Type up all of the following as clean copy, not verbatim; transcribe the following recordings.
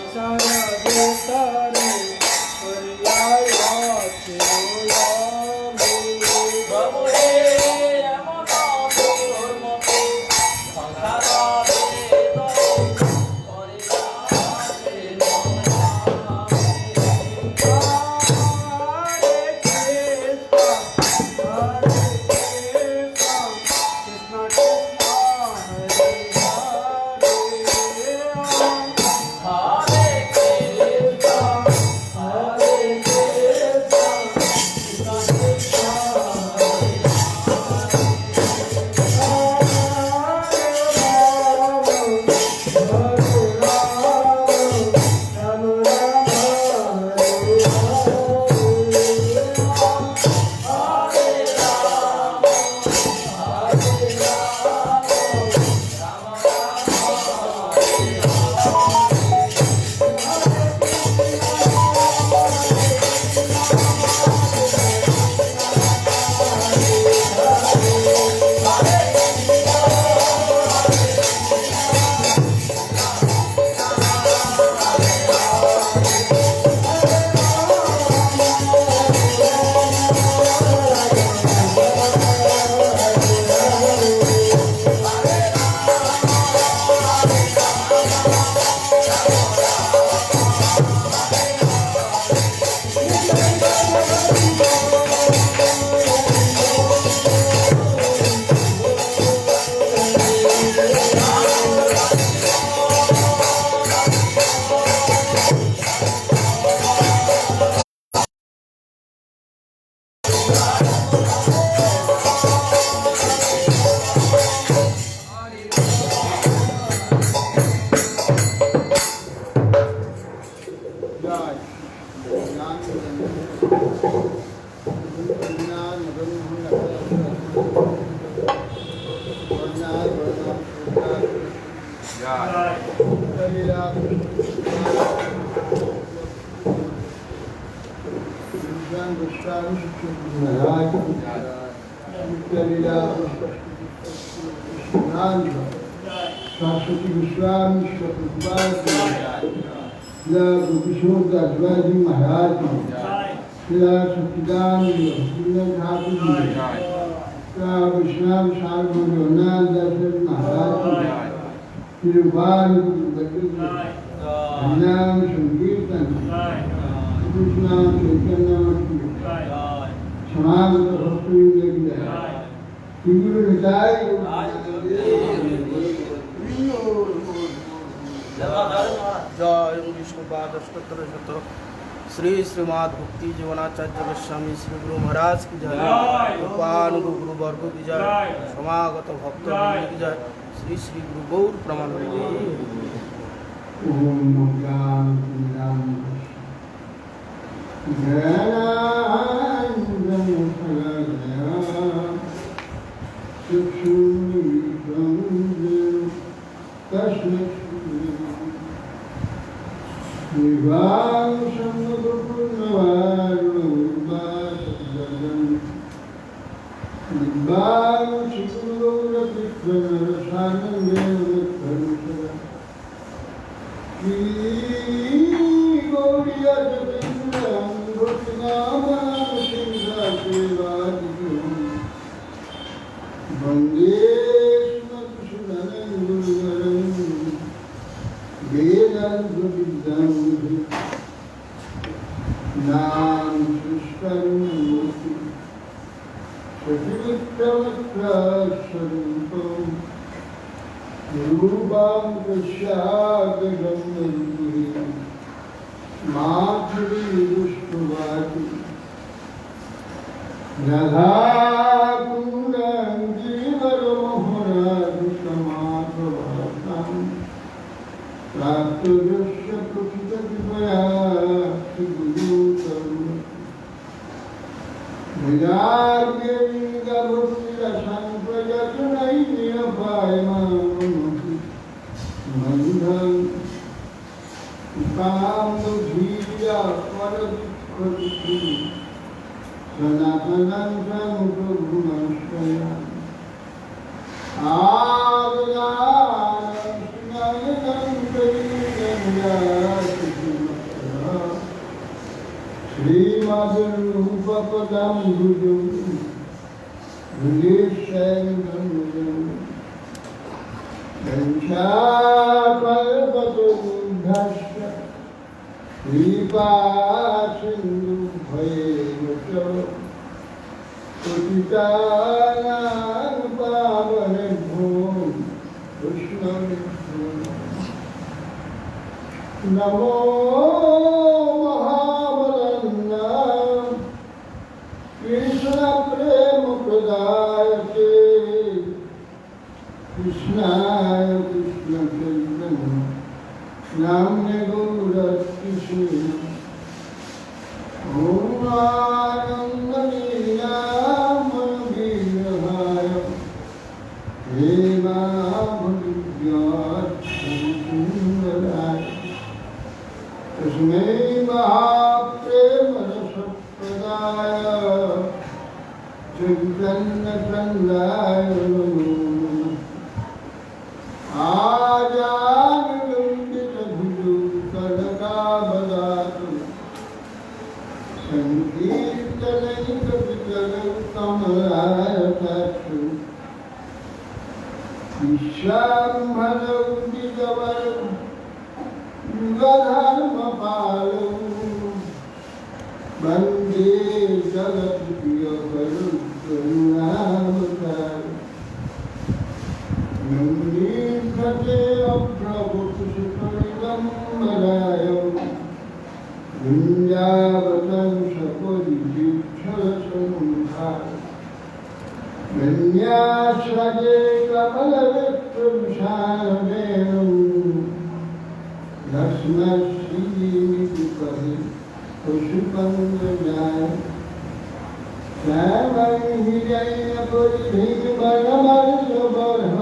Saraswati Goswami, Srila Gopishwar Advaji Maharaj, Srila Satchidananda Bhaktivinoda Thakur, Srila Vishnav Sarvabhauma Jagannath Das Maharaj, Sri Bal Harinam Sankirtan, Krishna Chaitanya Samagata Bhaktivinoda Guru Nitai जय विष्णुपाद श्री श्रीमद भक्ति जीवनाचार्य गोस्वामी श्री गुरु महाराज की जय, कृपानुगु गुरु वर्ग की जय, समागत भक्त की जय, श्री श्री गुरु गौर प्रमानंद। श्रीमद्रूपपदाम्बुजं भुजैश्चैर्गम्बुजं वंशाकल्पतरुभ्यश्च कृपासिन्धुभ्यैव च पतितानां पावनेभ्यो वैष्णवेभ्यो नमो महाबलाय कृष्ण प्रेम प्रदायते कृष्णाय कृष्ण चैतन्य नाम्ने गौरकृष्ण ॐ आनन्दलीलामणिविग्रहाय हेमाभुविद्यात्मसुन्दराय तस्मै महाप्रेमरसप्रदाय चैतन्यचन्द्राय नमो नमः। आजानुलम्बितभुजौ कनकावदातु सङ्कीर्तनैकपितरौ कमलायताक्षौ विश्वाम्भरौ दिगवरौ युगधर्मपालौ वन्दे जगत्प्रियकरौ करुणावतारौ नन्दीघटे अभ्रवपुष्परिदम्बराय वृन्दावनं सपरितीर्थसमुद्धाय विन्यासगे कमलवित्रविशालमेनं लक्ष्मणश्रीनिधिपदे पशुपङ्गजाय श्यामहिरण्यपुरीवनमर्षबर्ह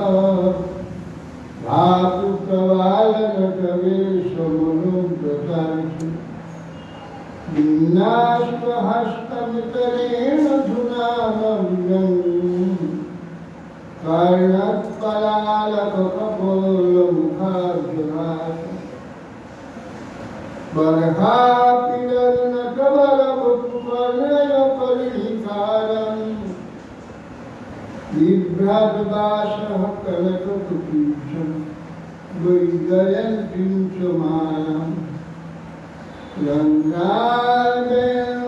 धातु प्रवालनकवेशमनुप्रकाशि विन्यास्तहस्तमितरेण धुनानव्यं कर्णत्पलालकपोलमुखाभ्यभाष बर्हापिरन्नकवरवपुपर्णयपरिणिकारं बिभ्रद्वासः कनककुटीशं वैजयन्तीं च मालाम्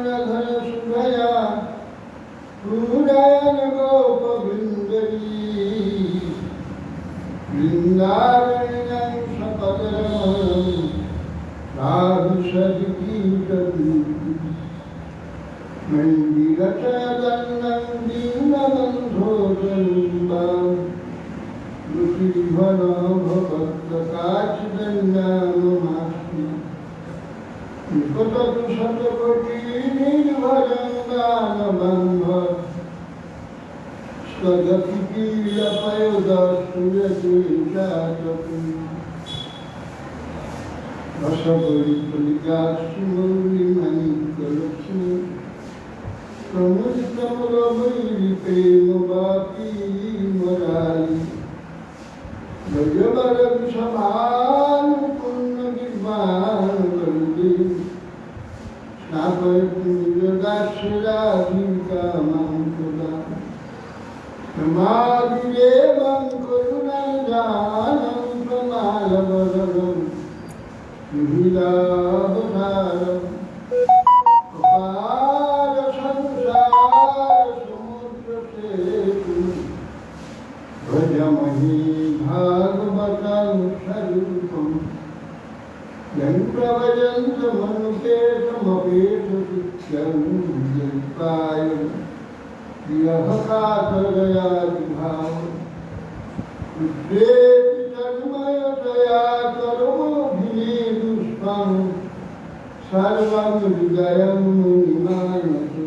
रङ्गार्गेन्द्रधरसुधया पूरयन् गोपवृन्दरी वृन्दारण्यं सपदरमणं साधुसद्गीतगीति मन्दिरचदन्नं दीनबन्धोजन्बां रुचिर्भनो भवत्प्रकाशिदन्याममास्ति निकटतु शतकोटिनिर्भरं दानबन्ध स्वगतिकीलपयोदस्तुयतेषाचतु रसपरिपलिकास्सु मौलिमणिकलक्ष्मी प्रमुदितमुलमयीप्रेमवापी मरारी गजवरविषभानुपुण्यनिर्वाणवन्दे स्नापयतु निजदाक्षराधिकामां सदा समाधिदेवं करुणाजानं प्रमालवदनं विहिलावधारम् अपारसंसारसमुद्रसेतुं भजमहि भागवतं स्वरूपम् यं प्रभजन्तमनुपेतमपेतकृत्यं जल्पाय यः कातरयादिभाव उद्वेति तन्मयतया कर्मभिनेदुष्टं सर्वं हृदयं मुनिमानसु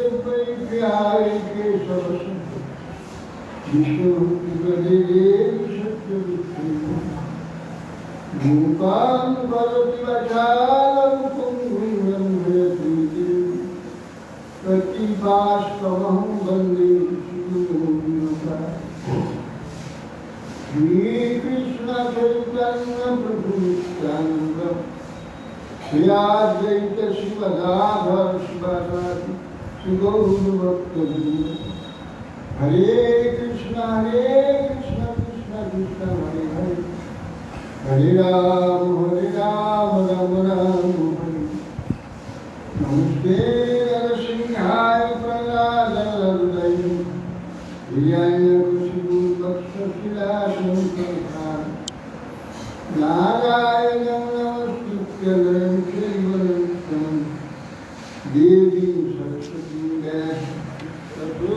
न्यायप्रसिद्धप्रियाय केशवस्य विष्णुप्रदेवे सत्यविष्णु मूकां करोति वाचालं पुंगुं लम्भयति प्रतिभास्कमहं वन्दे श्रीगुरुं श्रीकृष्ण श्रियाद्वैत शिवदाधर शिवाचार्य शिवगुरुभक्तवृंद हरे कृष्ण कृष्ण कृष्ण हरे हरे हरे राम राम राम हरे नमस्ते नरसिंहाय प्रहलादाय नारायणं नमस्कृत्य नरं चैव नरोत्तमं देवीं सरस्वतीं व्यासं ततो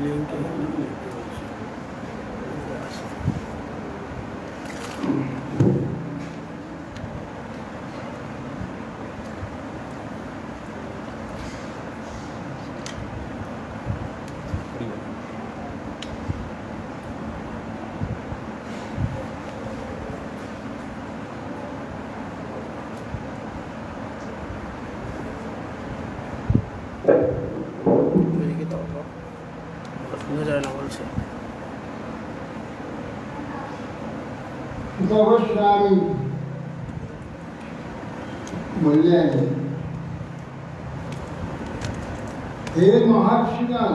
जयमुदीरये। गोस्वामी बोललेन हे महर्षिगण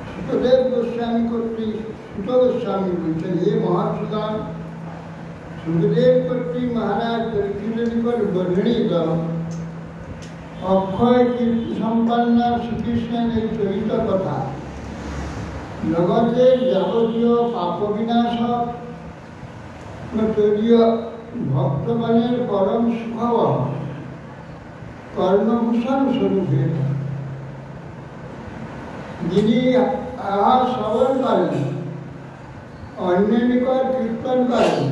सुखदेव गोस्वामी কর্তৃক সুত গোস্বামী বলছেন হে महर्षिगण सुखदेव কর্তৃক महाराज परीक्षित निकट वर्णित অক্ষয় কীর্তি সম্পন্ন শ্রীকৃষ্ণের চরিত কথা জগতের যাবতীয় পাপ বিনাশক তদীয় ভক্তগণের পরম সুখব কর্মভূষণ স্বরূপে যিনি আহা শ্রবণ করেন অন্যের নিকট কীর্তন করেন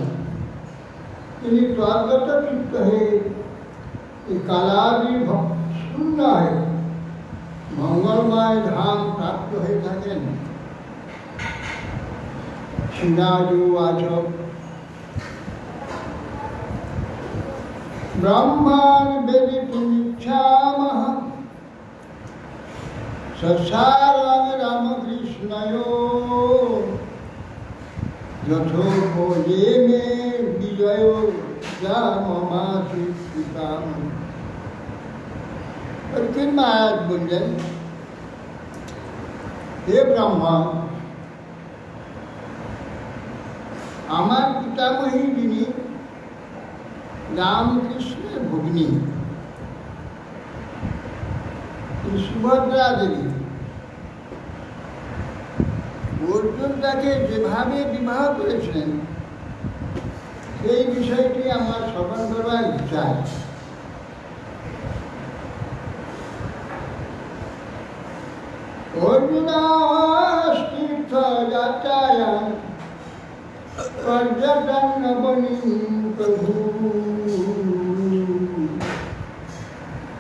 তিনি তদ্গত চিত্ত হয়ে এই কালাদি শূন্য হয়ে মঙ্গলময় ধাম প্রাপ্ত হয়ে থাকেন। श्रीनाजुवाच ब्रह्मान् वेदितुमिच्छामः ससारं रामकृष्णयोः यथोपये मे विजयो राममाश्रिताम्। और फिर महाराज बोलें हे ब्रह्मा আমার পিতামহী যিনি রামকৃষ্ণের ভগ্নী সুভদ্রা দেবী অর্জুন তাকে যেভাবে বিবাহ করেছিলেন সেই বিষয়টি আমার শ্রবণ করবার ইচ্ছা আছে। অর্জুনাস্তীর্থ যাত্রায়াম पर्यटन बनी प्रभु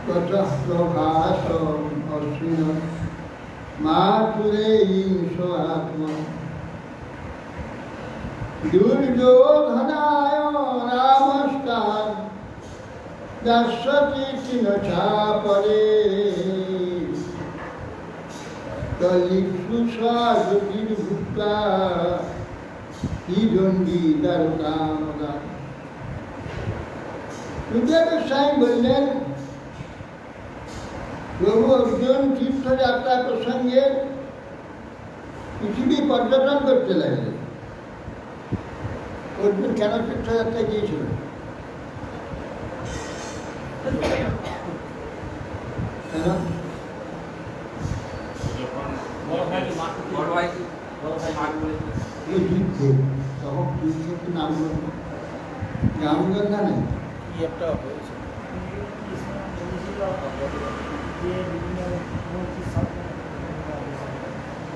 ततः प्रभास अश्विन मातुरे आत्मा दुर्योधनाय रामस्तान् दर्शति न चापरे कलिक्षुषा ज्योतिर्भुक्ता সুখদেব গোস্বামী বললেন প্রভু অর্জুন তীর্থযাত্রা প্রসঙ্গে পৃথিবী পর্যটন করতে লাগলেন। অর্জুন কেন তীর্থযাত্রায় গিয়েছিল? রামগঙ্গা নেই কি একটা হয়েছে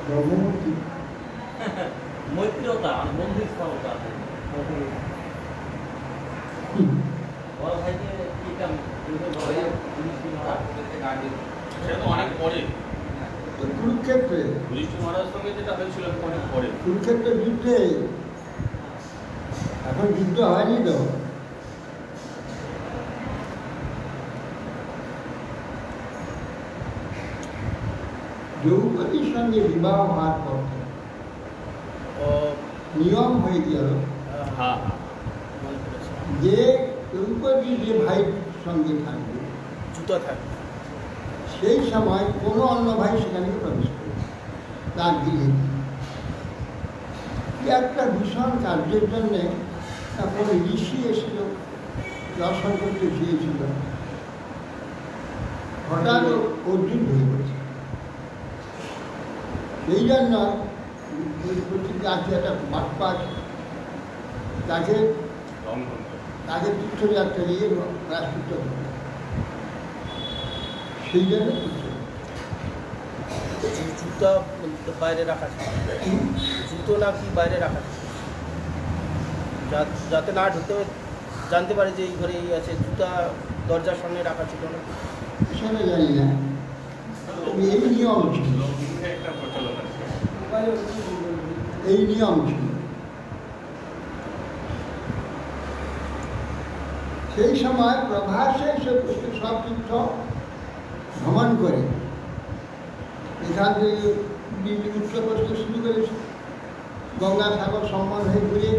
ব্রহ্মমূর্তি মৈত্রতা মন্দির স্থলতা সেটা তো অনেক পরে, তো কুরুক্ষেত্রে যুধিষ্ঠির মহারাজের সঙ্গে যেটা হয়েছিল অনেক পরে। কুরুক্ষেত্রের যুদ্ধে এখন যুদ্ধ হয়নি তো। দ্রৌপদীর সঙ্গে বিবাহ হওয়ার পর ও নিয়ম হয়ে গেল হ্যাঁ মনে পড়েছে, যে দ্রৌপদী যে ভাইয়ের সঙ্গে থাকবে জুতো থাকে। সেই সময় কোনো অন্য ভাই সেখানে প্রবেশ করবে তার গৃহে। কি একটা ভীষণ কার্যের জন্যে কোনো ঋষি এসেছিল, দর্শন করতে চেয়েছিল, হঠাৎ অর্জুন হয়ে গেছে। সেই জন্য আছে একটা বাপ্পা আছে, তাকে লঙ্ঘন করে। তাকে তীর্থযাত্রা নিয়ে রাষ্ট্রীয় করে। সেই জন্য জুতো বাইরে রাখা ছিল, জুতো নাকি বাইরে রাখা ছিল, যাতে না ঢুকতে জানতে পারে যে এই ঘরে এই আছে। জুতা দরজার সামনে রাখা ছিল না। সেটা জানি না, তবে এই নিয়ম ছিল, লৌকিকে একটা প্রচলন আছে। এই নিয়ম ছিল। সেই সময় প্রভাসে সব তীর্থ ভ্রমণ করে এখান থেকে দিল্লি উত্তরপ্রদেশ শুরু করেছে, গঙ্গাসাগর সম্মান হয়ে ঘুরে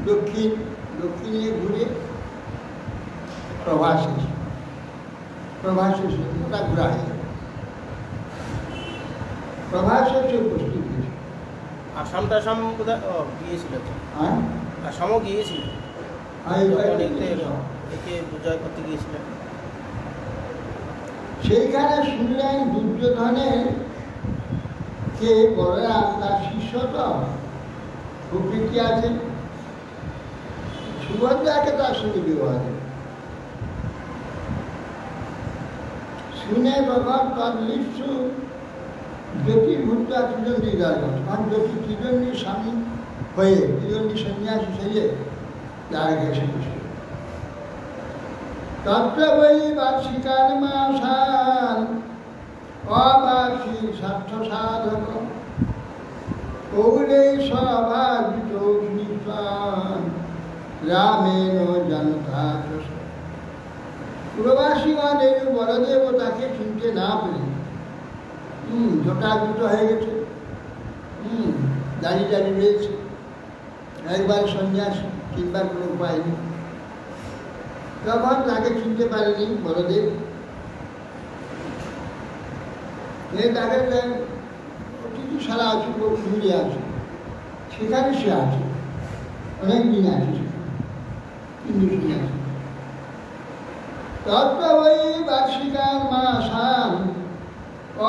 দক্ষিণে ঘুরে প্রভাসে ওটা ঘোরা হয়ে গেল। প্রভাসে সে উপস্থিত হয়েছে। আসাম টাসাম কোথায় গিয়েছিল তো, হ্যাঁ, আসামও গিয়েছিল, একে পূজা করতে গিয়েছিলেন। সেইখানে শুনলেন দুর্যোধনের কে বলরাম তার শিষ্য তো প্রকৃতি আছে, সুভদ্রাকে তার সঙ্গে বিবাহ দেবে। শুনে বাবার তার লিপ্সু জ্যোতির্ভূতা ত্রিদণ্ডী দাঁড়ান, কারণ জ্যোতি ত্রিদণ্ডীর স্বামী হয়ে ত্রিদণ্ডী সন্ন্যাসী সেজে দাঁড়া গেছে। তত্র বৈ বার্ষিকান মাসান অবার্ষিক স্বার্থ সাধক কৌলে স্বাভাবিত নিপান রামেণ জনতা। পুরবাসীগণ এই বলদেব তাকে চিনতে না পেরে জটাজুট হয়ে গেছে, দাঁড়িয়ে রয়েছে, একবার সন্ন্যাসী চিনবার কোনো উপায় নেই। তখন তাকে চিনতে পারেনি বলদেব। তাকে অতিথিশালা আছে, দূরে আছে, সেখানে সে আছে, অনেক দিন আছে, কিন্তু সে আছে। তত্র ওই বার্ষিকার মাসান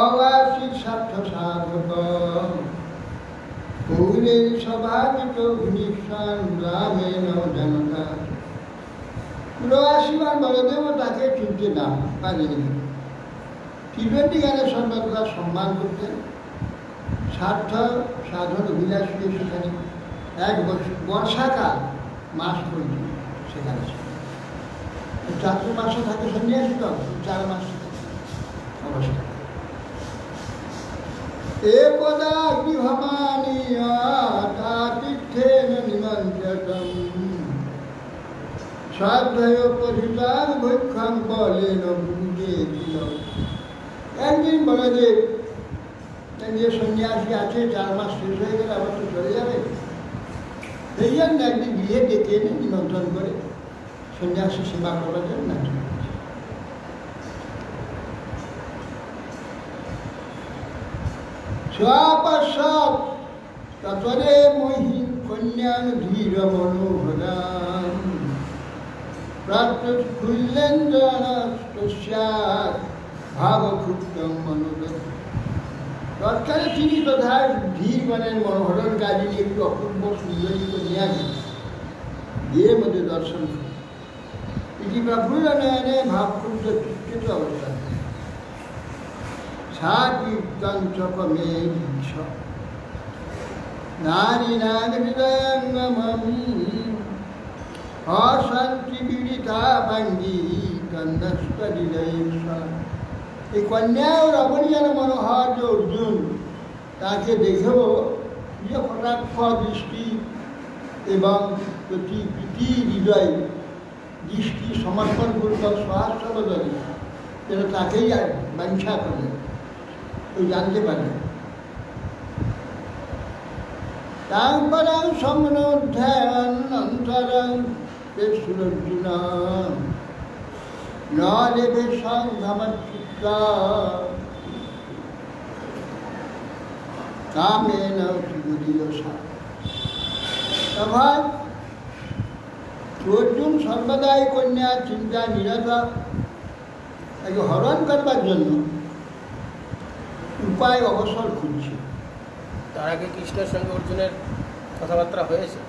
অবার্ষিক স্বার্থ সাধক কৌলের স্বভাবিত ভূমিষ্ঠান রামেণ জনতা। পুরবাসীগণ বলদেব তাকে চিনতে না পারেনি। ত্রিবেদী গানের সর্বদা সম্মান করতেন, স্বার্থ সাধন অভিলাষ হয়ে সেখানে এক বর্ষাকাল মাস পর্যন্ত সেখানে চাতুর্মাসে থাকে সন্ন্যাসী, তো 4 মাস অবস্থা। একদা গৃহমানীয়া তীর্থেন নিমন্ত্রিতম সাধ্যয় পরিতার ভক্ষণ বলেন বুঝে দিল। একদিন বলদেব যে সন্ন্যাসী আছে, 4 মাস শেষ হয়ে গেলে আবার তো চলে যাবে, সেই জন্য একদিন গৃহে ডেকে এনে নিমন্ত্রণ করে সন্ন্যাসী সেবা করার জন্য না। স্বপশ্চাৎ ততরে মহিম কন্যাং ধীর মনোহরাম প্রাপ্ত খুল্লেন্দ্রাস্যাৎ ভাবক্ষুব্ধং মনোরথ। তৎকালে তিনি তথা ধীর মানের মনোহরণ কাজিনী একটু অপূর্ব সুন্দরী কন্যা গিয়ে মধ্যে দর্শন করে এটি প্রফুল্ল নয়নে ভাবক্ষুব্ধ চিত্রিত অবস্থা। সা কীর্তঞ্চকমে দীক্ষ নারী নাগ হৃদয়ঙ্গমম অশান্তি বিড়িতা ভাঙ্গি কন্যস্ত দিলেশ্বর। এই কন্যা ও রমণী যেন মনোহর যে অর্জুন তাকে দেখেও যে কটাক্ষ দৃষ্টি এবং প্রতি প্রীতি হৃদয় দৃষ্টি সমর্পণপূর্বক সহাস্যবদলে যেন তাকেই আর বাঞ্ছা করে ওই জানতে পারে। তারপরং সমনোধ্যায়ন অন্তরং অর্জুন ন দেবে সংঘমচ্চিত্তা কামেন সুবুধিরসা। তখন অর্জুন সর্বদাই কন্যা চিন্তা নিরত তাকে হরণ করবার জন্য উপায় অবসর খুঁজছে। তার আগে কৃষ্ণের সঙ্গে অর্জুনের কথাবার্তা হয়েছে?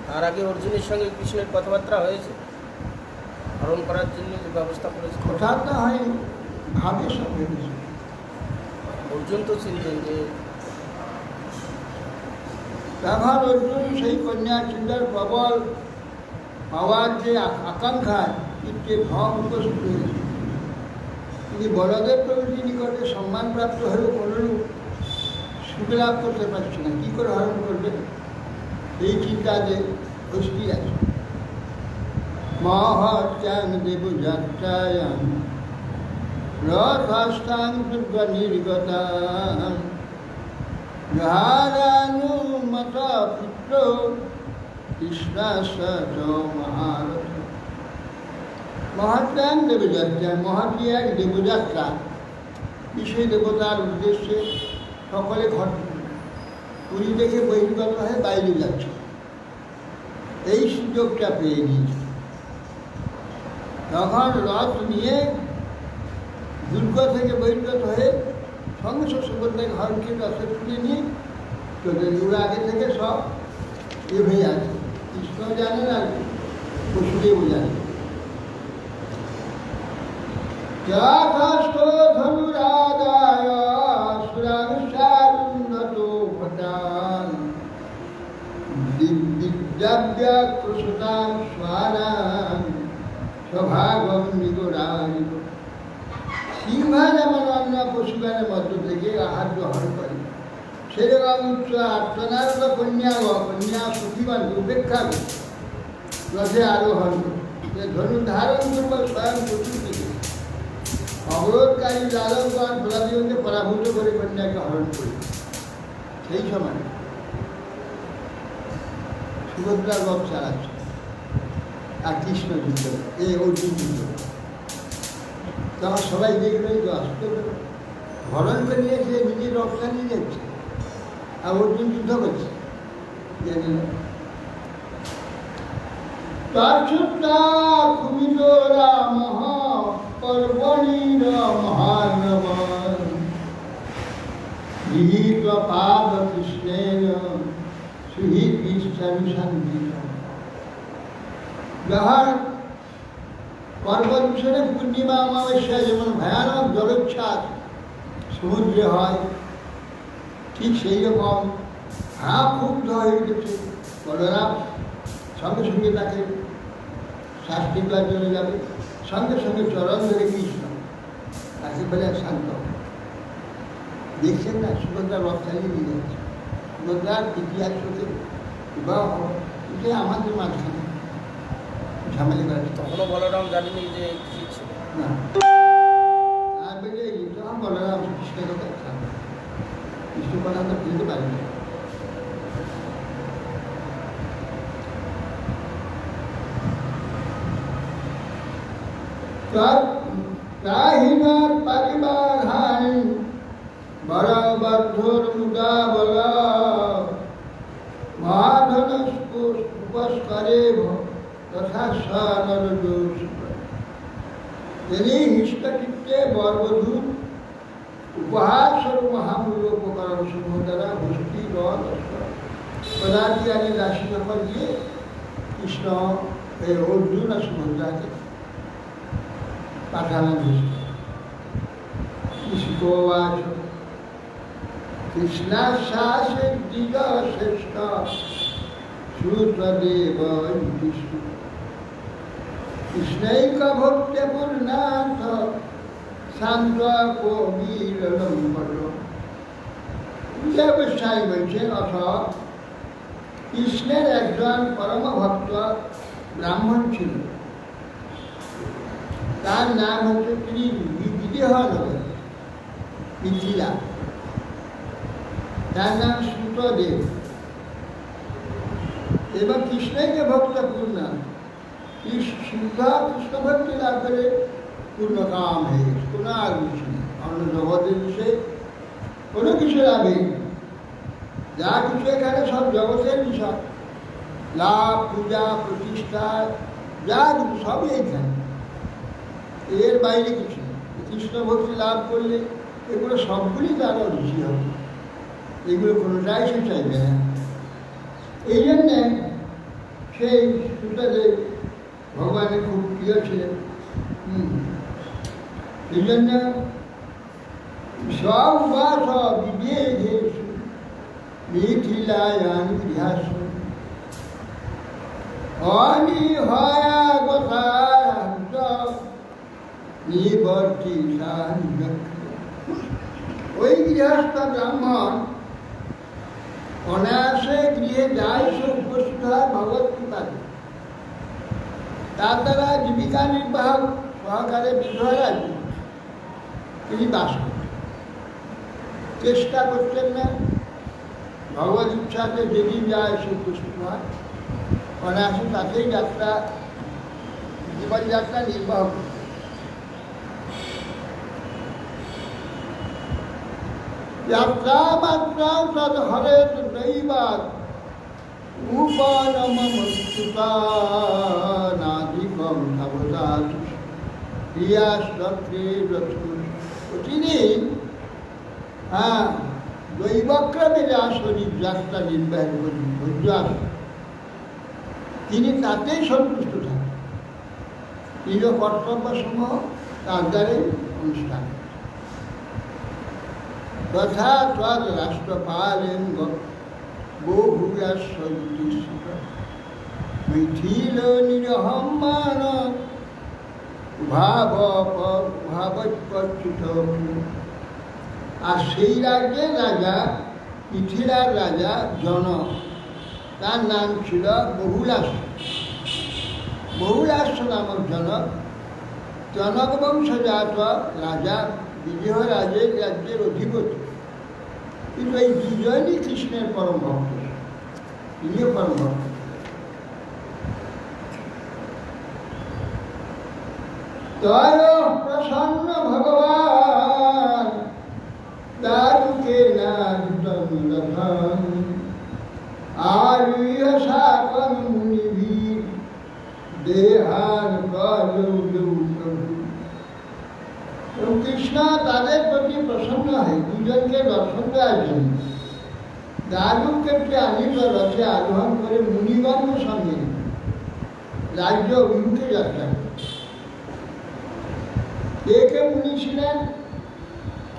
তার আগে অর্জুনের সঙ্গে কৃষ্ণের কথাবার্তা হয়েছে হরণ করার জন্য যে ব্যবস্থা করেছে? কথাটা হয় ভাবে সব ভেবেছে। অর্জুন তো চিনতেন যে তখন অর্জুন সেই কন্যা চিন্তার প্রবল পাওয়ার যে আকাঙ্ক্ষায় যে ভাব উপস্থিত হয়েছে, তিনি বড়দের প্রভৃতি নিকটে সম্মানপ্রাপ্ত হয়েও কোনরূপ সুখলাভ করতে পারছে না। কী করে হরণ করবে এই চিন্তাতে অস্থির আছে। মহত্যাং দেব যাত্রায়াং রথাস্থাং নির্গতাং জহারানুমত পুত্র কৃষ্ণাস মহারথ। মহাত্যাং দেবযাত্রা, মহাত্মী এক দেবযাত্রা, বিশেষ দেবতার উদ্দেশ্যে সকলে ঘর পুরী থেকে বহির্গত হয়ে বাইরে যাচ্ছে, এই সুযোগটা পেয়ে নিয়েছে। তখন রথ নিয়ে দুর্গ থেকে বহির্গত হয়ে সঙ্গে সব সুভদ্রাকে হরকে রথে তুলে নিয়ে চলে ওরা আগে থেকে সব হয়ে আছে। কৃষ্ণ জানেন আর বসুদেবও জানেন। যথাস্থ ধনুরাদায় সুরাংসারুন্ধত ভটান দিব্যাকৃষ্ণাং স্বানাং স্বভাগম নিগোড়ায়। সিংহ যেমন অন্য পশুগণের মধ্য থেকে আহার গ্রহণ করে, সেরকম উচ্চ আর্তনারত কন্যা সখীগণকে উপেক্ষা করে রথে আরোহণ করে ধনু ধারণ করবো স্বয়ং পশু থেকে অবরোধকারী লালনগণ প্রলাদীকে পরাভূত করে কন্যাকে হরণ করে। সেই সময় সুভদ্রা রথ চালাচ্ছে আর কৃষ্ণ যুদ্ধ অর্জুন যুদ্ধ। তখন সবাই দেখবেন যে অস্ত্র হরণ করে নিয়েছে, নিজের রথ চালিয়ে যাচ্ছে আর অর্জুন যুদ্ধ করছে। কুমিত রাম পর্বণীর মহানবন গৃহীত পাদ কৃষ্ণেন সুহিত বিশ্বনুসন্ধিত। যাহার পর্বত মিশনে পূর্ণিমা অমাবস্যা যেমন ভয়ানক জলোচ্ছ্বাস সমুদ্রে হয়, ঠিক সেই রকম ক্ষুব্ধ হয়ে উঠেছে বলরাম। সঙ্গে সঙ্গে তাকে শাস্তি দেওয়ার জন্য যাবে, সঙ্গে সঙ্গে চরণ ধরে কৃষ্ণ তাকে বলে শান্ত। দেখছেন না সুভদ্রা রথ চালিয়ে নিয়ে যাচ্ছে। সুভদ্রার ইতিহাস হতে বিবাহ যে আমাদের মাঝখানে ঝামেলা করে। তখনও বলরাম জানিনি যে কী ছিল না, আর বলে তখন বলরাম কৃষ্ণের কথা থাকবে, কৃষ্ণ কথা তো ফেলতে পারি না। ত্রাহিনার পরিবার হানি বড় বদ্ধর মুদা বল মহাধন উপস্করে তথা সনর দোষ। তিনি হিষ্টচিত্তে বরবধূ উপহার স্বরূপ মহামূল্য উপকরণ সমূহ দ্বারা ভক্তি রথ পদার্থী আদি রাশি সকল দিয়ে কৃষ্ণ অর্জুন আর সুভদ্রাকে পাঠানো হয়েছে। কৃষ্ণবাচ কৃষ্ণাশ্বাসে দিগ শ্রেষ্ঠ শ্রুতদেব বিষ্ণু কৃষ্ণৈক ভক্তে পূর্ণাথ শান্ত কবির লম্বর। গোস্বামী বলছেন, অথ কৃষ্ণের একজন পরম ভক্ত ব্রাহ্মণ ছিল, তার নাম হচ্ছে বিদেহনগর মিথিলা, তার নাম শ্রুতদেব। এবং কৃষ্ণকে ভক্ত পূর্ণ শুদ্ধ কৃষ্ণ ভক্তি লাভ করে পূর্ণ কাম হয়ে গেছে, কোনো আর কিছু নেই, অন্য জগতের বিষয়ে কোনো কিছু লাভে যা কিছু এখানে সব জগতের বিষয়, লাভ পূজা প্রতিষ্ঠা যা কিছু সবই এখানে, এর বাইরে কিছু নেই। কৃষ্ণ ভক্তি লাভ করলে এগুলো সবগুলি তার রুচি হবে, এগুলো কোনোটাই সে চাইবে না। এই জন্যে সেই শ্রুতদেব ভগবানের খুব প্রিয় ছিলেন। এই জন্য সবাস বিদেহেষু মিথিলায়ান গৃহাস অনিহয়াগতায়ান্ত নিবর্তিতান। ওই গৃহস্থ ব্রাহ্মণ অনায়াসে গৃহে যায়, সে উপস্থিত হয় ভগবত কৃপাতে, তার দ্বারা জীবিকা নির্বাহ সহকারে বিধবা তিনি বাস করতেন, চেষ্টা করতেন না, ভগবত ইচ্ছাতে যেদিন যায় সে উপস্থিত হয়, অনায়াসে তাতেই যাত্রা জীবনযাত্রা নির্বাহ করতেন। যাত্রা মাত্রা তদ হরেত দৈবাৎ উপনমস্তুতানাদিকম সাবধান ক্রিয়াশ্রত্রে প্রতিদিন দৈবক্রমে যা শরীর যাত্রা নির্বাহ করি ভোজ্যাস, তিনি তাতেই সন্তুষ্ট থাকেন, নিজ কর্তব্যসমূহ তার দ্বারাই অনুষ্ঠান। তথা তদ রাষ্ট্রপালেন বহুরাষ্ট্র মিথিল নিরহমান ভাবচ্যুত। আর সেই রাজ্যের রাজা মিথিলার রাজা জনক, তার নাম ছিল বহুলাস্য। বহুলাস্য নামক জনক, জনক বংশজাত রাজা বিদেহ রাজ্যের অধিপতি। কিন্তু এই দুজনই কৃষ্ণের পরম ভক্ত, তিনিও পরম ভক্ত। তয় প্রসন্ন ভগবান দারুকে না আর সাকন মুনিভীর দেহার কৃষ্ণ তাদের প্রতি প্রসন্ন হয়, দুজনকে দর্শন দেওয়ার জন্য দারুকে আনিত রথে আরোহণ করে মুনিগণ সঙ্গে রাজ্য অভিমুখে যাত্রা। কে কে মুনি ছিলেন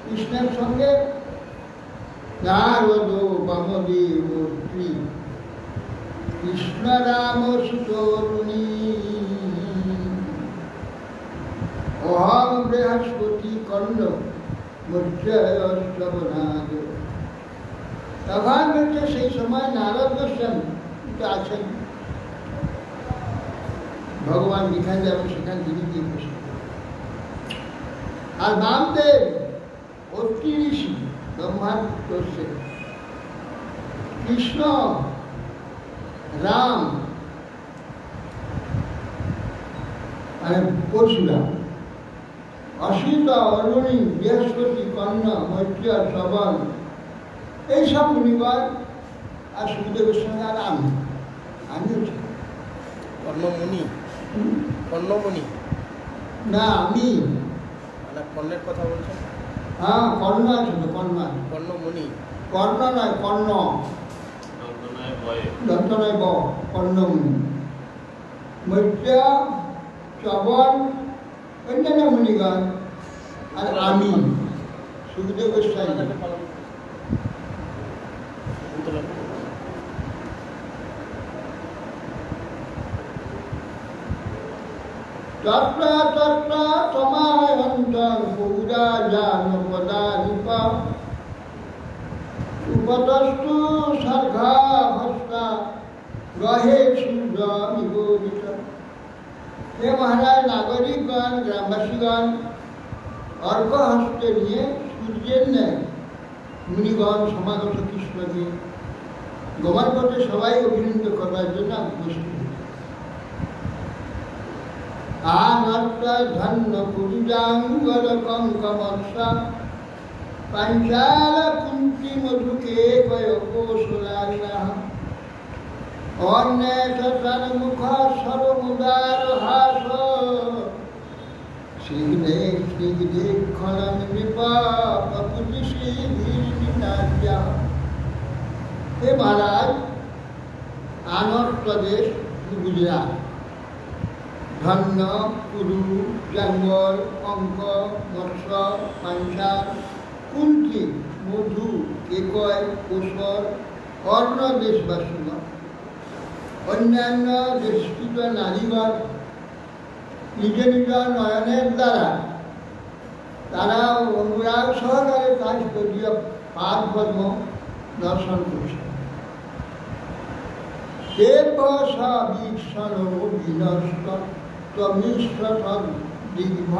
কৃষ্ণের সঙ্গে? নারদ, বামদেব, শ্রী কৃষ্ণ রাম সুতরুণী, অহং বৃহস্পতি কর্ণ মধ্যনাদ। তখন হচ্ছে সেই সময় নারদ গোস্বামী আছেন, ভগবান যেখানে যাবেন সেখানে তিনি গিয়ে বসে। আর বামদেব অত্রি ঋষি ব্রহ্মার করছে, কৃষ্ণ রাম মানে পরশুরাম, অসিত, অরুণী, বৃহস্পতি, কর্ণ, মৈত্র, শ্রবণ, এইসব মুনিগণ। আর সুখদেবের সঙ্গে আর আমি হচ্ছে কর্ণমুনি, কর্ণমুনি না, আমি কর্ণের কথা বলছেন? হ্যাঁ, কর্ণ আছে তো, কর্ণ আছে, কর্ণমুনি, কর্ণ নয়, কর্ণ দন্তনয় ব, কর্ণমুনি, মৈত্র, শ্রবণ, অন্যান্য মুনিগণ। আর আমি সুখদেব গোস্বামী। তত্র তত্র সমায়ন্তং পৌরা জানপদাধিপ উপতস্তু সর্ঘা ভস্তা গ্রহে সূর্য নিগোদিত। হে মহারাজ, নাগরিকগণ, গ্রামবাসীগণ অর্ঘ্য হস্তে নিয়ে সূর্যের ন্যায় মুনিগণ সমাগত কৃষ্ণকে গমন করতে সবাই অভিনন্দ করবার জন্য উপস্থিত। আনত্ত ধন্য পুরুজাঙ্গল কঙ্কমৎসা পাঞ্চাল কুন্তি মধুকে কয় কৌশলারিণা অন্যেষ মুখ সরমুদার হাস শীঘ্রে শীঘ্রে ক্ষণ নৃপা পপুলিশি ভীর্ণিনার্যা। হে মহারাজ, আনর প্রদেশ গুজরাট, ধন্য, কুরু, জঙ্গল, অঙ্ক, মৎস্য, পাঞ্চাল, কুন্তি, মধু, কেকয়, কোশল, অন্য দেশবাসীগণ, অন্যান্য দেশস্থিত নারীগণ নিজ নিজ নয়নের দ্বারা তারা অনুরাগ সহকারে তার স্তরীয় পাদপদ্ম দর্শন করছে। দেব সীক্ষণ বিনষ্ট তমিষ্ট দিগ্ভ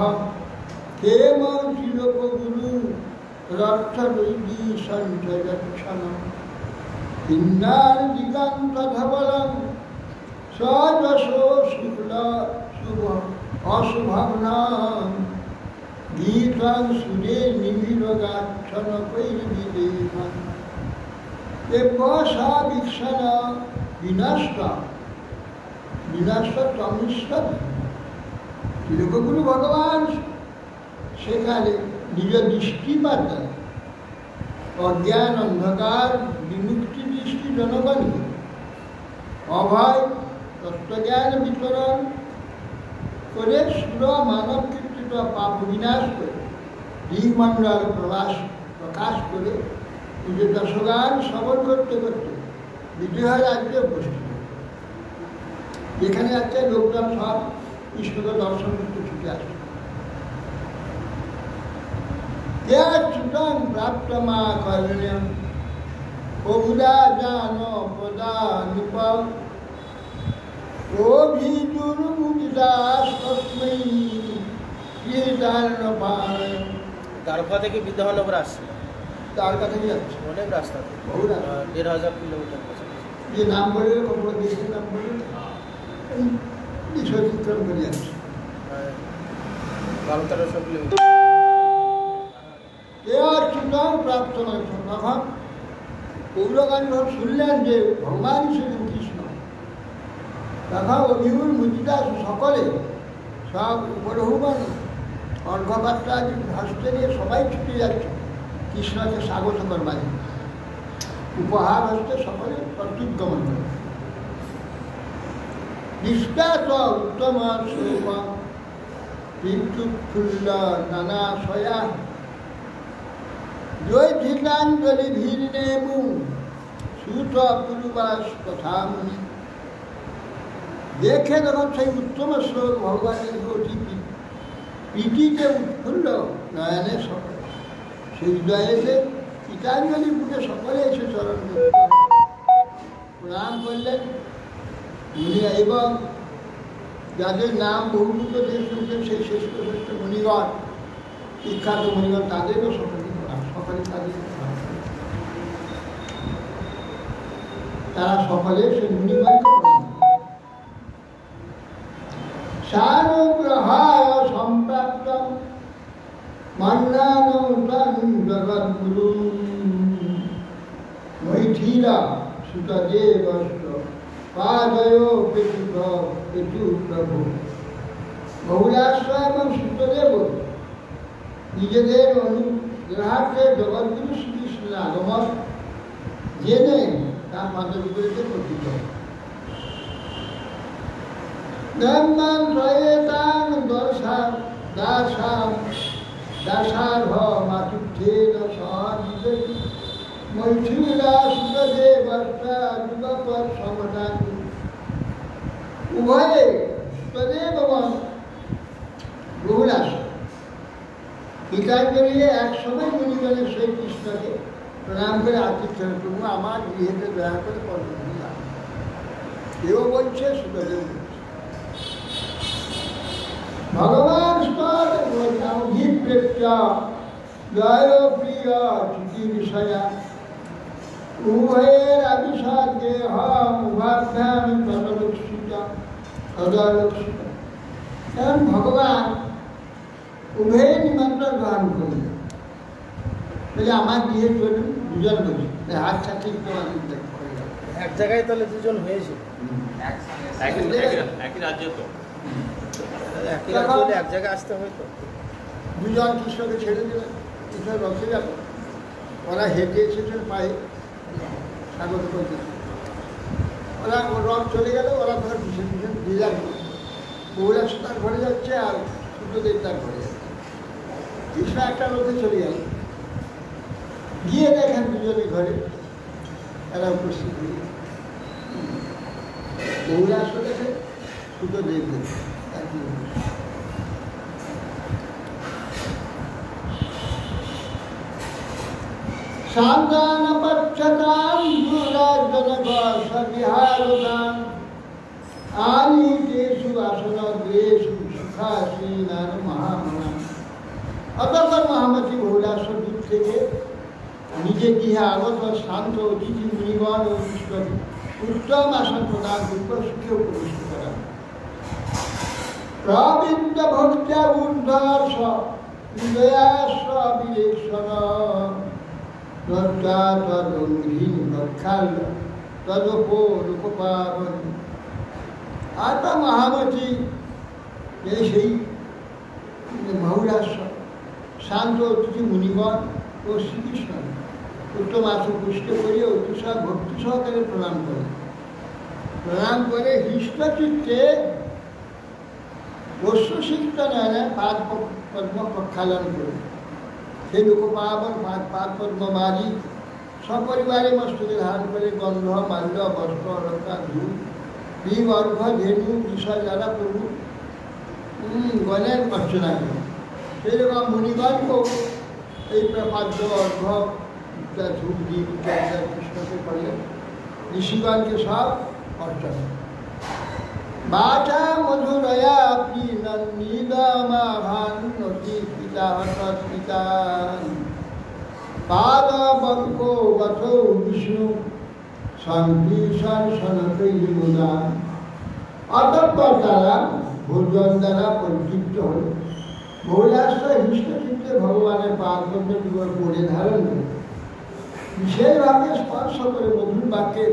হেম তিলক গুরু রক্ষ দৈবী সঞ্চয়ক্ষণ ভিন্নার দিগান্ত ধবলং সযশ শুক্ল শুভ অশুভগ্নং গীতং সুরে নিবিড় গাচ্ছন কৈর্বিদেহং দেব সীক্ষণ বিনষ্ট বিনষ্ট তমিষ্ট। তিলকগুরু ভগবান সেখানে নিজ দৃষ্টিপাত দেয় অজ্ঞান অন্ধকার বিমুক্তি দৃষ্টি জনগণকে অভয় তত্ত্বজ্ঞান বিতরণ করে সুর মানব কীর্তিত পাপ বিনাশ করে দিগমণ্ডল প্রকাশ করে নিজের দশগান শ্রবণ করতে করতে বিজয় রাজ্যে উপস্থিত। যেখানে আছে লোকজন সব কৃষ্ণকে দর্শন করতে ছুটে আসে। ছুটং প্রাপ্ত মা কর্ণ্যম বহুলা জান পদা নিপ অভিজুর্মুদিদাস্তস্মৈ কীর্তন পায়। দ্বারকা থেকে বিদ্যানগর আসছে, দ্বারকা থেকে যাচ্ছে অনেক রাস্তা, বহু রাস্তা। 1500 কিলোমিটার। যে নাম বলে কখনো দেশের নাম বলে বিষয় চিত্রণ করে যাচ্ছে 1200 কিলোমিটার। এর চিন্তাও প্রাপ্ত নয়। তখন পৌরগান যখন শুনলেন যে ভগবান সেদিন কৃষ্ণ, তখন অভিমুর মুদিদাস সকলে সব উপরহুমান অর্ঘ্যপাত্রা হস্তে নিয়ে সবাই ছুটে যাচ্ছে কৃষ্ণকে স্বাগত করবার। উপহার হস্তে সকলে প্রত্যুগমন করে। নিষ্কাত উত্তম স্বরূপ বিদ্যুৎফুল্ল নানাশয়া জয় ধীরাঞ্জলি ভীর্ণেমু সুত পুরুবাস কথা মুনি। দেখে তখন সেই উত্তম শ্লোক ভগবানের অতি প্রীতিতে উৎফুল্ল নয়নে সকলে সেই হৃদয়ে এসে গীতাঞ্জলি বুকে সকলে এসে চরণ প্রণাম করলেন। এবং যাদের নাম বহুমুখ দেশ শুনছেন সেই শ্রেষ্ঠ শ্রেষ্ঠ মুনিগণ, বিখ্যাত মুনিগণ, তাদেরও সকলে তাদের তারা সকলে সেই মুনিগণকে প্রণাম। সানুগ্রহায় সম্প্রাপ্ত মন্নানৌতং জগদ্গুরু মৈথিলা সুতদেবস্ত পাদয় পেতু প্রভু। বহুলাশ্র এবং সুতদেব নিজেদের অনুগ্রহার্থে জগদ্গুরু শ্রীকৃষ্ণের আগমন জেনে তার পাদবিপরীতে পঠিত। ধর্মান রয়েতাং দাসার্হ মাতুর্থেন সহজে মৈথিলা সুতদেবস্তা যুগপৎ সমদান। উভয়ে সুতদেব এবং পিতায় বেরিয়ে এক সময় মুনিগণের সেই কৃষ্ণকে প্রণাম করে আতিথ্য প্রভু আমার গৃহেতে দয়া করে পরবর্তী লাভ। কেউ বলছে সুতরাং ভগবান স্তর অভিপ্রেত্য জয় প্রিয় চিকিৎসয়া উভয়ের আবিষাদ দেহম উভাভ্যাম তদলক্ষিত তদলক্ষিত। কারণ ভগবান উভয়ের নিমন্ত্রণ গ্রহণ করলেন, বলে আমার গৃহে চলুন, দুজন বলি হাত চাকরি তোমাদের করে যাবে। এক জায়গায় তাহলে দুজন হয়েছে, একই রাজ্য তো। একই রাজ্য হলে এক জায়গায় আসতে হয় তো। দুজন কৃষ্ণকে ছেড়ে দিলেন, কৃষ্ণ রথে গেল, ওরা হেঁটে এসেছেন পায়ে স্বাগত করতে। ওরা রথ চলে গেল, ওরা ধর ভীষণ ভীষণ ডিজাইন বউরা তার ঘরে যাচ্ছে আর সূর্যদেব তার ঘরে যাচ্ছে। কৃষ্ণ একটা রথে চলে গেল, গিয়ে দেখেন দুজনে ঘরে এরা উপস্থিত হয়ে বউরা আসলে দেখে সূর্যদেব দেখে একই সান্তান পক্ষতাম দুরাজনবিহারদান আনিতেষু আসনগ্রেষু সুখাসীনান মহামনাম। অতঃপর মহামতি বহুলাশ্বর দূর থেকে নিজে গৃহে আগত শান্ত অতিথি মুনিগণ ও বিষ্ণু উত্তম আসন প্রদান পূর্ব সুখে উপবিষ্ট করা। প্রবৃত্ত ভক্ত্যা ঊর্ধ্বর্ষ হৃদয়াস্ব বিলেক্ষণ তদ্গা তদঙ্ঘ্রিণ রক্ষাল তদোপলোকপাবন। আর তা মহামতি সেই বহুরাশ্র শান্ত অতিথি মুনিগণ ও শ্রীকৃষ্ণ উত্তম আসন পুষ্ট করিয়া অতিশয় ভক্তি সহকারে প্রণাম করে। প্রণাম করে হৃষ্টচিত্তে অশ্বসিক্ত নয়নে পাদ পদ্ম প্রক্ষালন করে সেই লোকপাবন পাদ পদ্মবাদী সপরিবারে মস্তকে ধারণ করে গন্ধ মাল্য বস্ত্র অলঙ্কার ধূপ ডিম অর্ঘ ধেনু বিষয় যারা প্রভু গণের অর্চনা করে। সেই রকম মুনিগণকেও এই প্রপাদ্য অর্ঘ ধূপ দ্বীপ ইত্যাদি কৃষ্ণকে করলেন, ঋষিগণকে সব অর্চনা। বাচা মধুরয়া প্রিনন্দিদমাভান্নতি পিতা পিতা পাদ বঙ্কো বথৌ বিষ্ণু সংকীর্ষণ সনকৈর্মুদা। অতঃপর তারা ভোজন দ্বারা পরিতৃপ্ত হল। বহুলাশ্র হৃষ্টচিত্তে ভগবানের পাদপদ্ম যুগল করে ধারণ করে বিশেষভাবে স্পর্শ করে মধুর বাক্যে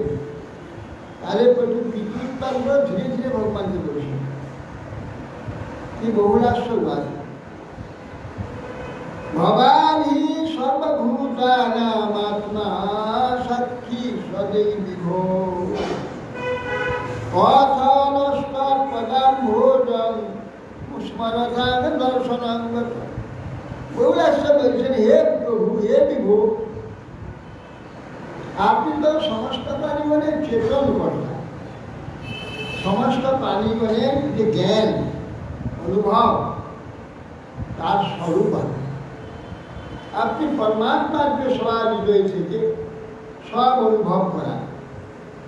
তাদের প্রতি প্রীতিউৎপন্ন ধীরে ধীরে ভগবানকে বলছে। কি বহুলাশ্ববাদ! ভবান হি সর্বভূতানামাত্মা সাক্ষী সদৈ বিভো কথনস্তার পদাম ভোজন স্মরণাং দর্শনাঙ্গত। বহুলাশ্ব বলছেন, হে প্রভু, হে বিভো, আপনি তো সমস্ত প্রাণীগণের চেতন কর্তা। সমস্ত প্রাণীগণের যে জ্ঞান অনুভব তার স্বরূপ আপনি পরমাত্মার যে সবার হৃদয় থেকে সব অনুভব করা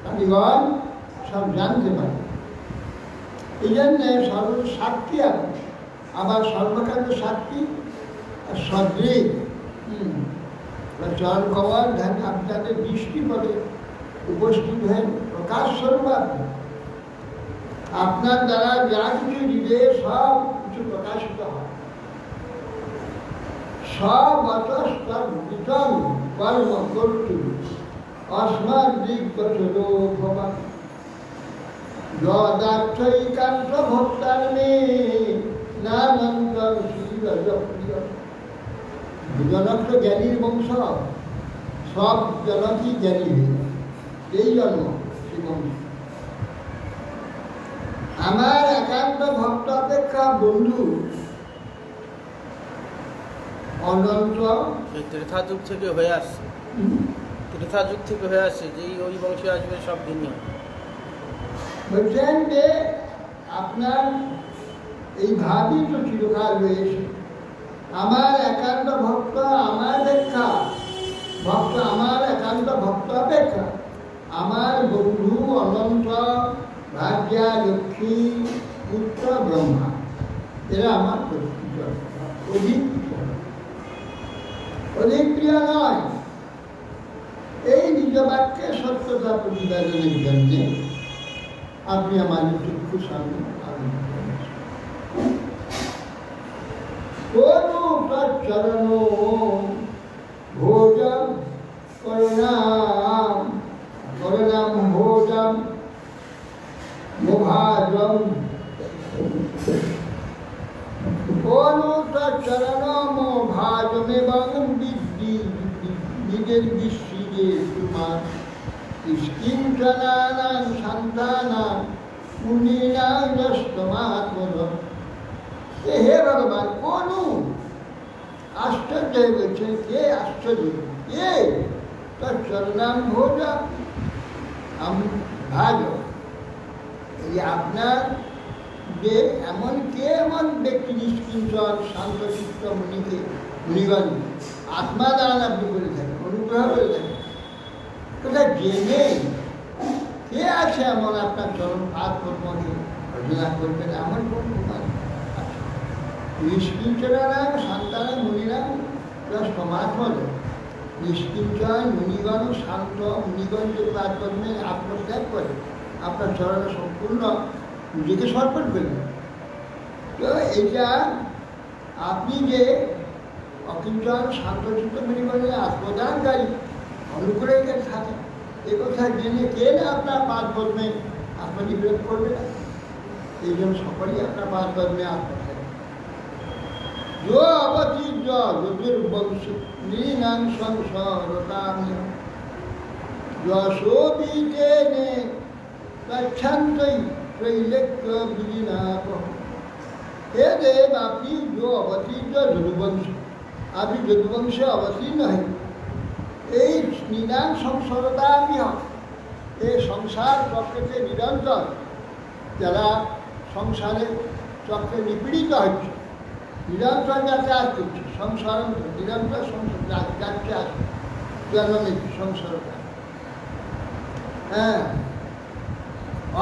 প্রাণীগণ সব জানতে পারে। এই জন্যে সর্বসাক্ষী আপনি, আবার সর্বকান্ত সাক্ষী আর সদৃক চরণ কমল ধ্যান আপনাদের দৃষ্টিপথে উপস্থিত হয়ে প্রকাশ স্বরূপ আপনি। আপনার দ্বারা যা কিছু হৃদয়ে সব কিছু প্রকাশিত হয়, সব অতস্তর বিতং কর্ম করতু অস্মাদ দিগ্গচরো ভবান যদার্থৈকান্ত ভক্তার মে নানন্দর শ্রীরজপ্রিয়। জনক তো জ্ঞানীর বংশ, সব জনকই জ্ঞানী হয়ে এই জন্ম সেই বংশ। আমার একান্ত ভক্ত অপেক্ষা বন্ধু অনন্ত ত্রেতা যুগ থেকে হয়ে আসছে, ত্রেতা যুগ থেকে হয়ে আসছে যে ওই বংশে আসবে সব দিনই। বলছেন যে আপনার এই ভাবই তো চিরকাল রয়েছে, আমার একান্ত ভক্ত আমার অপেক্ষা, ভক্ত আমার একান্ত ভক্ত অপেক্ষা আমার বন্ধু অনন্ত ভাগ্যা লক্ষ্মী পুত্র ব্রহ্মা, এরা আমার অধিক অধিক প্রিয় নয়। এই নিজ বাক্যে সত্যতা প্রতিপাদনের জন্য আপনি আমাদের চক্ষু সামনে চরণ ভোজম করুণাম করুণাম ভোজম মুভাজম চরণ ভাজমেবং বিদ্ধি নিজের বিশ্বজে তোমার কিঞ্চনানাং সন্তানাং মুনীনাং যস্তমাত্মজ। হে ভগবান, কোন আশ্চর্য বলছে, কে আশ্চর্য, কে তার চরণাম ভোজ আমি ভাজ। এই আপনার যে এমন কে এমন ব্যক্তি নিষ্কিঞ্চন শান্তচিত্ত মুনিকে মুনিগণ আত্মা দ্বারা আপনি করে থাকেন, অনুগ্রহ করে থাকেন, কোথায় জেনে কে আছে এমন আপনার চরণ পাদ কর্মকে অর্জনা করবেন, এমন কোন প্রকার নিষ্কিঞ্চনারাম সন্তান মুনিরাম প্লাস সমাত্মজ। নিষ্কিঞ্চন মুনিগণ শান্ত মুনিগণ যে পাদ কর্মে আত্মত্যাগ করে আপনার চরণে সম্পূর্ণ নিজেকে সমর্পণ করবেন। তো এইটা আপনি যে অকিঞ্চন শান্তচিত্ত মুনিগণের আত্মদানকারী অনুগ্রহে থাকেন, এ কথা জেনে কে না আপনার পাদ কর্মে আত্মনিবেদন করবে না। এই জন্য সকলেই আপনার পাদ কর্মে আত্মত্যাগ অবতীর্য জ্যোতির্বংশ নৃণাং সংসরতামি যশোবিতেনে গচ্ছন্তৈ ত্রৈলোক্য বিজিনাপ। হে দেব, আপনি অবতীর্য যদুবংশ, আপনি যদুবংশে অবতীর্ণ হয়ে এই নৃণাং সংসরতামি, এই সংসার চক্রকে নিরন্তর যারা সংসারে চক্রে নিপীড়িত হচ্ছে, নিরন্তর যাতায়াত করছে, সংসার নিরন্তর সংসার যাচ্ছে আসছে, জন্ম মৃত্যু সংসারটা। হ্যাঁ,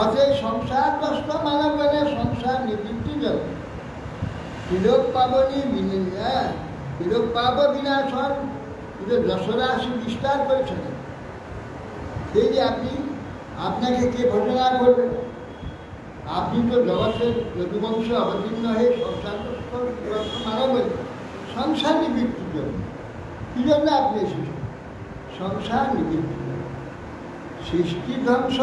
অতএব সংসারগ্রস্ত মানবগণের সংসার নিবৃত্তি জন্য বিলোপ পাবনি বিলোপ পাব বিনাশন যশোরাশি বিস্তার করেছেন। সেই যে আপনি আপনাকে কে ঘোষণা করবেন, আপনি তো জগতের যদুবংশে অবতীর্ণ হয়ে সংসারগ্রস্ত মানব সংসার নিবৃত্তির জন্য। কী জন্য আপনি এসেছেন? সংসার নিবৃত্তির জন্য। সৃষ্টি ধ্বংস,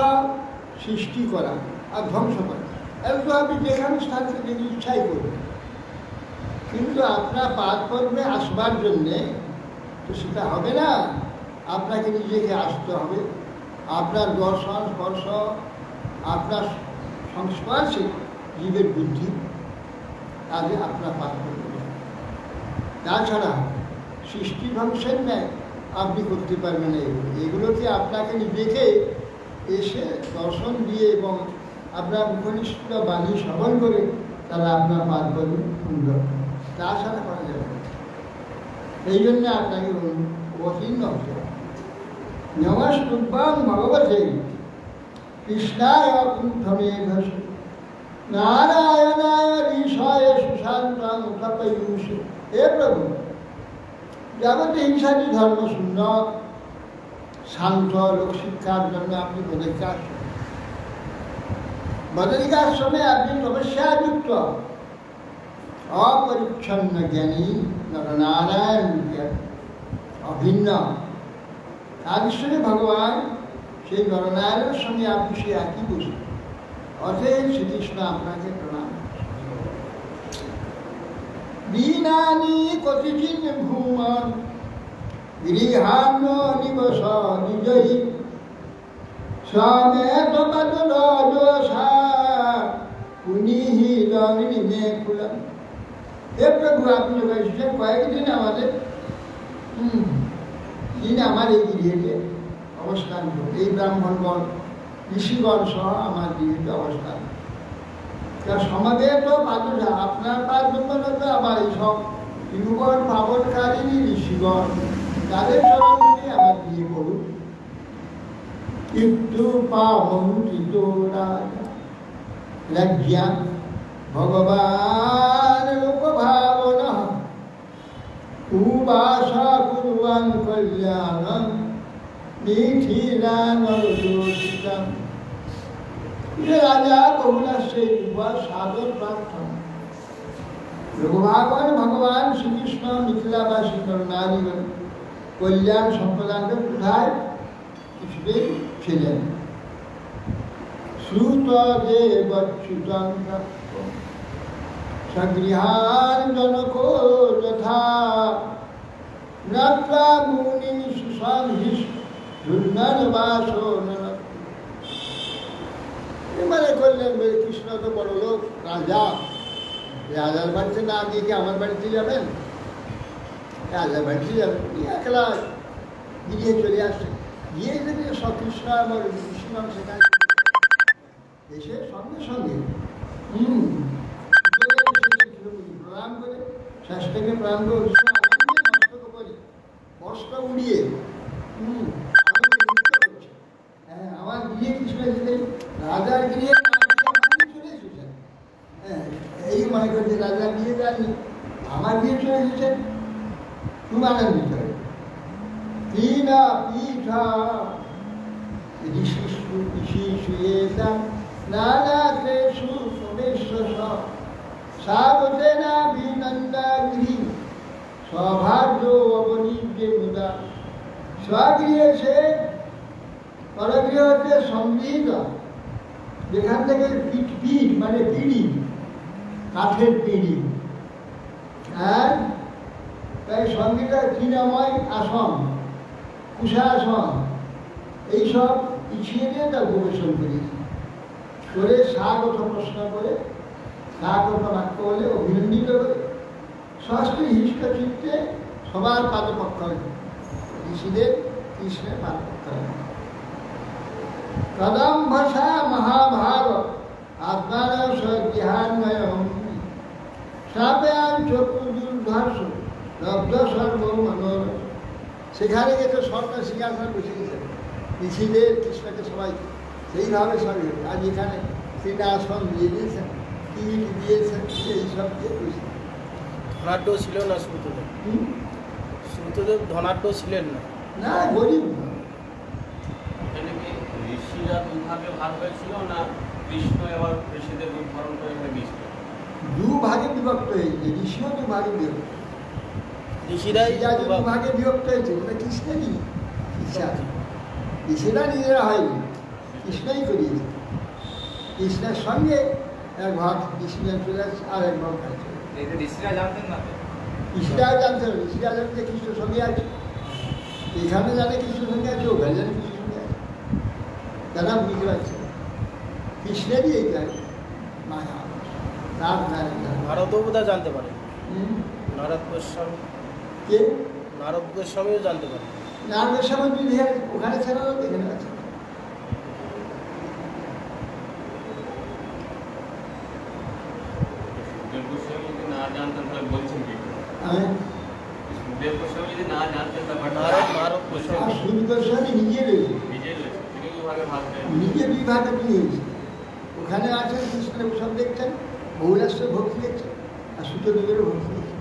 সৃষ্টি করা আর ধ্বংস করা, এগুলো আপনি যেখানে স্থান থেকে ইচ্ছাই করবেন, কিন্তু আপনার পাদ কর্মে আসবার জন্যে তো সেটা হবে না। আপনাকে নিজেকে আসতে হবে, আপনার দর্শন স্পর্শ, আপনার সংস্পর্শে জীবের বুদ্ধি, কাজে আপনার পাদ করতে হবে। তাছাড়া সৃষ্টি ধ্বংসের ন্যায় আপনি করতে পারবেন না। এগুলোকে আপনাকে নিজেকে এসে দর্শন দিয়ে এবং আপনার মুখনিষ্ঠ বাণী শ্রবণ করে তারা আপনার পাদ করবে সুন্দর, তাছাড়া করা যাবে না। এই জন্য আপনাকে অবতীর্ণ হতে হবে। নমস্তুভ্যং ভগবতে কৃষ্ণায় কুণ্ঠমেধস নারায়ণায় ঋষায় সুশান্তং তপয়ুষে। হে প্রভু, যাবতীয় হিংসাটি ধর্ম শূন্য শান্ত লোক শিক্ষার জন্য আপনি বদরিকাশ্রমে আপনি তপস্যাযুক্ত অপরিচ্ছন্ন জ্ঞানী নরনারায়ণ অভিন্ন। তার ঈশ্বরে ভগবান সেই নরনারায়ণের সঙ্গে আপনি সে একই বসে। অতএব শ্রীকৃষ্ণ আপনাকে প্রণাম। দীনানি কতিচিন ভূমন গৃহান্ন নিবস নিজই সমেত পাদলজসা পুনিহি লগ্নিমে কুলম। হে প্রভু, আপনি যখন এসেছেন কয়েকদিন আমাদের দিন আমার এই গৃহেতে অবস্থান করুন, এই ব্রাহ্মণগণ ঋষিগণ সহ আমার গৃহেতে অবস্থান। সমাবেত পাদুষা, আপনার পাদ তো আমার এই সব ত্রিভুবন পাবনকারিণী ঋষিগণ তাদের চরণ থেকে আমার বিয়ে করুন। কিন্তু পাবন্তিত রাজা লজ্জা ভগবান লোকভাবনা উবাসা কুর্বাণ কল্যাণম মিথিলানরদোষিতম। রাজা বহুলাস্যে সাদর প্রার্থনা রঘুভাগবত ভগবান শ্রীকৃষ্ণ মিথিলাবাসী নারীগণ কল্যাণ সম্প্রদানকে কোথায় কিছুদিন ছিলেন। শ্রুত দেবচ্যুতং সগৃহান জনকো যথা নত্বা মুনি সুসংহিস দুর্নবাসো ননৎ। এবারে করলেন কৃষ্ণ তো বড় লোক রাজা, রাজার বাড়িতে না গিয়ে কি আমার বাড়িতে যাবেন? রাজার বাড়িতে যাবেন, একলা গিয়ে চলে আসছে। গিয়ে যদি কৃষ্ণ আমার কৃষ্ণ সেখানে এসে সঙ্গে সঙ্গে প্রণাম করে শ্রেষ্ঠকে প্রণাম করে মস্তক করে বস্ত্র উড়িয়ে হ্যাঁ আমার গৃহে কৃষ্ণ এসেছেন, রাজার গৃহে চলে এসেছেন। হ্যাঁ এই মনে করছে রাজার গৃহে যাননি, আমার গৃহে চলে এসেছেন, খুব আনন্দিত হয়। तीना पीठा ऋषिषु नानाक्लेषु सोमेश्वर सावतेनाभिनन्दागिरि सौभाग्यो अवनीत्य मुदा। स्वगृहे से परगृह হচ্ছে সমৃদ্ধ, যেখান থেকে পিঠ মানে পিঁড়ি, কাঠের পিঁড়ি, আর তাই সঙ্গীটা তৃণময় আসন, কুশাসন, এইসব পিছিয়ে দিয়ে তার গবেষণ করেছি করে স্বাগত প্রশ্ন করে স্বাগত বাক্য বলে অভিনন্দিত করে ষষ্ঠী হিষ্ট চিত্তে সবার পাদপক্ষ ঋষিদের কৃষ্ণের পাদপক্ষ কদম ভাষা মহাভারত আত্মার সজ্ঞান্ময় সাপেয়ান চক্ষুর্ধর্ষ রব্দ সর্ব মনোর। সেখানে গেছে স্বর্ণ সিংহাসন বসে গেছে ঋষিদের কৃষ্ণকে সবাই সেইভাবে সবই। আজ এখানে সিংহাসন দিয়ে দিয়েছেন, টিট দিয়েছেন, এইসব দিয়ে বসে। ধনাঢ্য ছিল না শ্রুতদেব? শ্রুতদেব ধনাঢ্য ছিলেন না, না গরিব। এখানে কি ঋষিরা দুভাগে ভাগ হয়েছিল না কৃষ্ণ এবার ঋষিদের উদ্ধারণ করে এখানে গিয়েছিল? দুভাগে বিভক্ত হয়েছে, ঋষিও দুভাগে বিভক্ত, ঋষিরাই দুভাগে বিভক্ত হয়েছে। ওটা কৃষ্ণেরই ইচ্ছা, ঋষিরা নিজেরা হয়নি, কৃষ্ণই করিয়েছে। কৃষ্ণের সঙ্গে এক ভাগ ঋষিরা চলে আসছে, আর এক ভাগ আছে। ঋষিরা জানতেন না? ঋষিরা জানতে হবে, ঋষিরা জানতে কৃষ্ণের সঙ্গে আছে, এখানে জানে কৃষ্ণের সঙ্গে আছে, ওখানে জানে কৃষ্ণের সঙ্গে আছে, তারা বুঝতে পারছে কৃষ্ণেরই এই গাড়ি মায়া। নারদও বোধহয় জানতে পারে, নারদ গোস্বামী, কে নারদ গোস্বামীও জানতে পারে। নারদের সময় যদি ওখানে ছাড়া এখানে আছে। সুখদেব গোস্বামী যদি না জানতেন তাহলে বলছেন কি? সুখদেব গোস্বামী যদি না জানতেন ব্যাপারটা, নারদ গোস্বামী সুর গোস্বামী নিজে রয়েছে, নিজেই রয়েছে, তিনি দুভাগে ভাগ হয়ে নিজে বিভাগে হয়েছে। ওখানে আছেন কৃষ্ণের সব দেখছেন, বহুলাস্যের ভক্তি দেখছেন, আর সুতদেবেরও ভক্তি দেখছেন।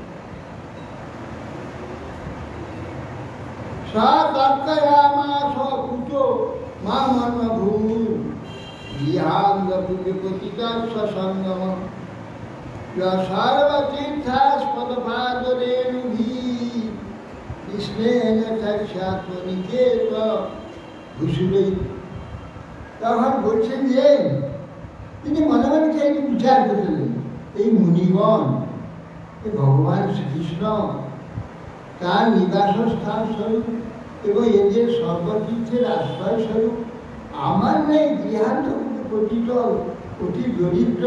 তখন বলছেন যে তিনি মনে মনে একটু বিচার করলেন, এই মুনিগণ, এই ভগবান শ্রীকৃষ্ণ তার নিবাস স্থান স্বরূপ এবং এদের সর্বতীর্থের আশ্রয় স্বরূপ আমার নেই গৃহান্ত পতিত অতি দরিদ্র,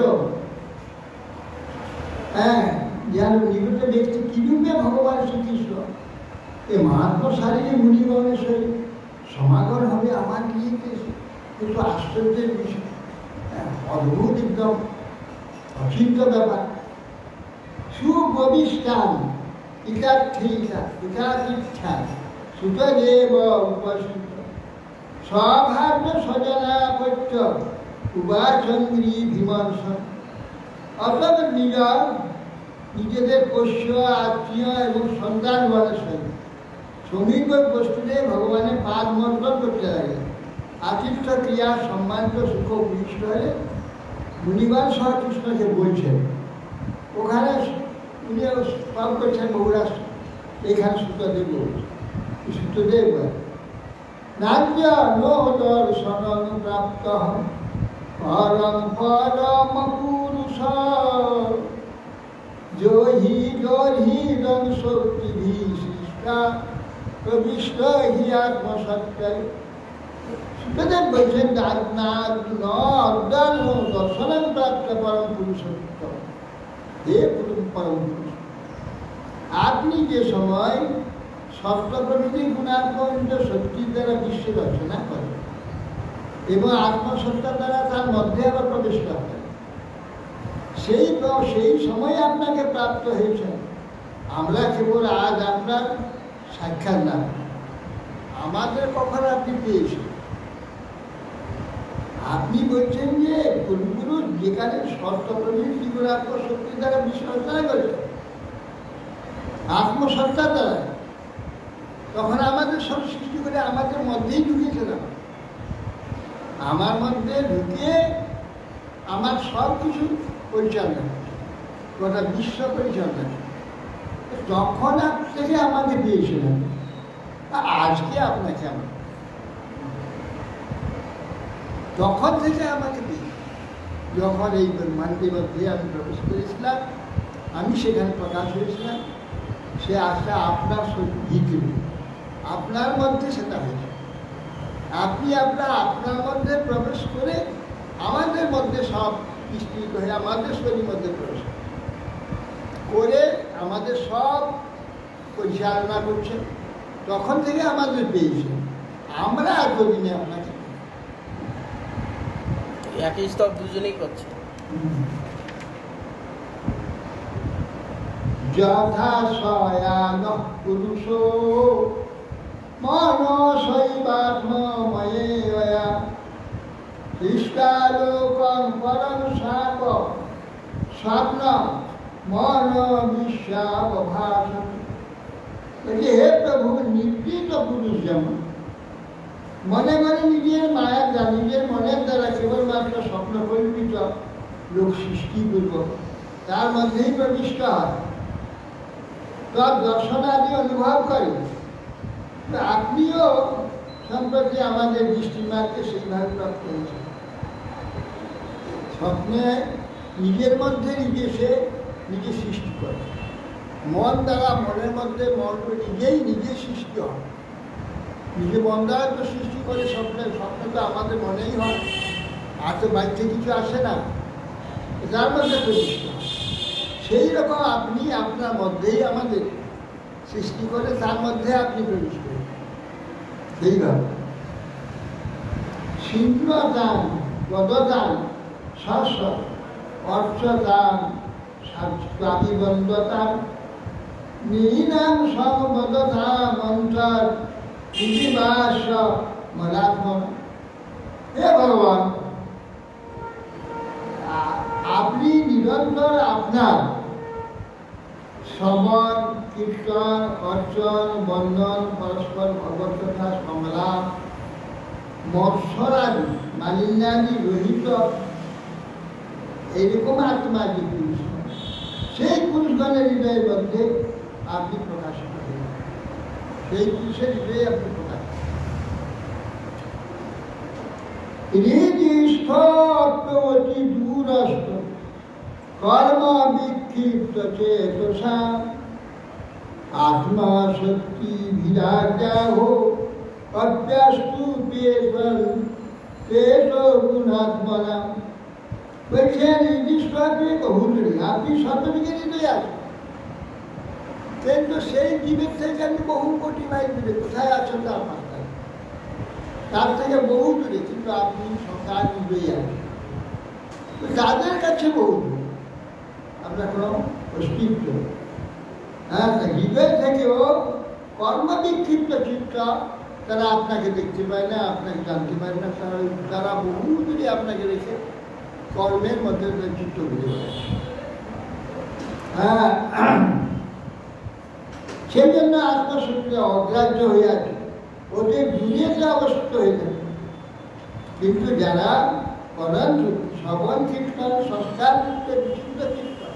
হ্যাঁ যার নিকট ব্যক্তি কিরূপে ভগবান শ্রীকৃষ্ণ এই মাহাত্মশালী মুনিগণের সহিত সমাগম হবে আমার গৃহে, কিন্তু আশ্চর্যের বিষয়, অদ্ভুত একদম অচিন্ত ব্যাপার। সুববিষ্টান পিতার্থিকা পিতাতীর্থা সুতদেব উপস্থিত স্বভার্য স্বজনাপত্য উবাচন্দ্রী ভীমর্ষ। অর্থাৎ নিজেদের পোষ্য আত্মীয় এবং সন্তান বলের সঙ্গে সমীপ বস্তুতে ভগবানের পাদ মন্ত্রণ করতে লাগে। আতিথ্য ক্রিয়া সম্মানিত সুখ উপবিষ্ট হলে মুনিগণ সহ কৃষ্ণকে বলছেন, ওখানে উনি সব করছেন বহুরাষ্ট্র, এখানে সুতদেব সুতদেব নাদ্য দর্শন প্রাপ্ত পরম পরম পুরুষ জহি গর্হিদং শক্তি বিশিষ্টা প্রবিষ্ট হি আত্মসত্যায়। সুতদেব বলছেন দর্শন প্রাপ্ত পরম পুরুষোত্তম, হে পরম পুরুষ, আপনি যে সময় সত্য প্রকৃতি গুণাত্মক শক্তির দ্বারা বিশ্ব রচনা করেন এবং আত্মসত্তার দ্বারা তার মধ্যে আবার প্রবেশ করেন, সেই সময় আপনাকে প্রাপ্ত হয়েছেন। আমরা কেবল আজ আপনার সাক্ষাৎ লাভ, আমাদের কখন আপনি পেয়েছেন। আপনি বলছেন যে পূর্বপুরুষ যেখানে সত্য প্রকৃতি গুণাত্মক শক্তির দ্বারা বিশ্ব রচনা করেছেন আত্মসত্তার দ্বারা, তখন আমাদের সব সৃষ্টি করে আমাদের মধ্যেই ঢুকেছিলাম। আমার মধ্যে ঢুকে আমার সব কিছু পরিচালনা, গোটা বিশ্ব পরিচালনা, তখন থেকে আমাকে পেয়েছিলেন। আজকে আপনাকে আমার তখন থেকে আমাকে পেয়ে, যখন এই ব্রহ্মাণ্ডের মধ্যে আমি প্রবেশ করেছিলাম, আমি সেখানে প্রকাশ হয়েছিলাম। সে আশা আপনার ভিতরে, আপনার মধ্যে সেটা হয়েছে। আপনি আপনার মধ্যে প্রবেশ করে আমাদের মধ্যে সব বিস্তৃত হয়ে আমাদের শরীর মধ্যে প্রবেশ করে আমাদের সব পরিচালনা করছেন। তখন থেকে আমাদের পেয়েছেন, আমরা এতদিনে আপনাকে একই স্তব দুজনেই করছে। যথা শয়ান পুরুষ মনসৈবাত্মময়েয়া দৃষ্টালোকং পরম শাপ স্বপ্ন মন বিশ্বাবভাষণ। হে প্রভু, নিবৃত পুরুষ যেমন মনে মনে নিজের মায়া নিজের মনের দ্বারা কেবলমাত্র স্বপ্ন কল্পিত লোক সৃষ্টি করব, তার মধ্যেই প্রবিষ্ট হয়, তার দর্শন আদি অনুভব করে। আপনিও সম্প্রতি আমাদের দৃষ্টিমার্গে সেইভাবে প্রাপ্ত হয়েছে। স্বপ্নে নিজের মধ্যে নিজে সৃষ্টি করে, মন দ্বারা মনের মধ্যে নিজে সৃষ্টি হয়। নিজে মন দ্বারা তো সৃষ্টি করে স্বপ্ন তো আমাদের মনেই হয়, আর তো বাইরে কিছু আসে না, যার মধ্যে প্রবিষ্ট হয়। সেই রকম আপনি আপনার মধ্যেই আমাদের সৃষ্টি করে, তার মধ্যে আপনি প্রবেশ করেন। সেইভাবে সিংহদান, পদদান, শস্য অর্চদান, প্রাতিবন্ধতান, নিনাম সমবদধাম অন্তর বিবাস মলাত্মন। হে ভগবান, আপনি নিরন্তর আপনার শ্রবণ, কীর্তন, অর্চন, বন্দন, পরস্পর ভগবত কথা সংলাপ, মৎসরাদি মালিন্যাদি রহিত এইরকম আত্মা যে পুরুষ, সেই পুরুষগণের হৃদয়ের মধ্যে আপনি প্রকাশিত হন। সেই পুরুষের হৃদয়ে আপনি প্রকাশ হৃদিষ্ঠি দূরস্থ কর্ম বিক্ষিপ্ত চেতসা আত্মা শক্তি বিরাজা হো অভ্যাস্তু পেশ গুণাত্মনা। বলছেন নির্দিষ্ট বহুদূরী, আপনি শতদিকে হৃদয়ে আছেন, কিন্তু সেই জীবের থেকে আমি বহু কোটি মাইল দূরে। কোথায় আছেন তার মাথায়, তার থেকে বহু দূরে, কিন্তু আপনি তার হৃদয়ে আছেন। যাদের কাছে বহু দূরে, আমরা কোনো অস্তিত্ব হ্যাঁ, হৃদয় থেকেও কর্মবিক্ষিপ্ত চিত্ত, তারা আপনাকে দেখতে পায় না, আপনাকে জানতে পারে না, তারা বহু দূরে আপনাকে রেখে কর্মের মধ্যে চিত্ত ঘুরে বেড়াচ্ছে। হ্যাঁ, সেই জন্য আত্মশক্তি অগ্রাহ্য হয়ে আছে, ওদের দুনিয়াতে অবস্থিত হয়ে থাকে। কিন্তু যারা করেন শ্রবণ কীর্তন সংস্কার বিশুদ্ধ কীর্তন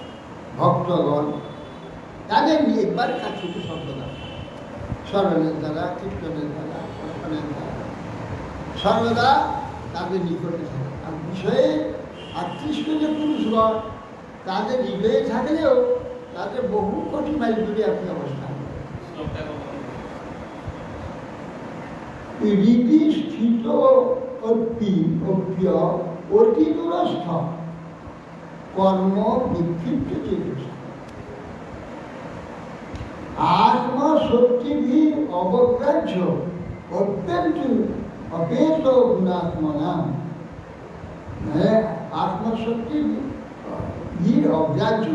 ভক্তগণ, তাদের একবার কাছে সর্বদা স্মরণের দ্বারা, কীর্তনের দ্বারা, কীর্তনের দ্বারা সর্বদা তাদের নিকটে থাকে। আর বিষয়ে আকৃষ্ট যে পুরুষগণ, তাদের হৃদয়ে থাকলেও তাদের বহু কোটি মাইল দূরে আপনি অবস্থান করেন। রীতি স্থিত অতি দূরস্থ কর্ম বিক্ষিপ্ত চেতস আত্মশক্তিভীর অবগ্রাহ্য অত্যন্ত অপেত গুণাত্মনা, মানে আত্মশক্তি ভীর অগ্রাহ্য,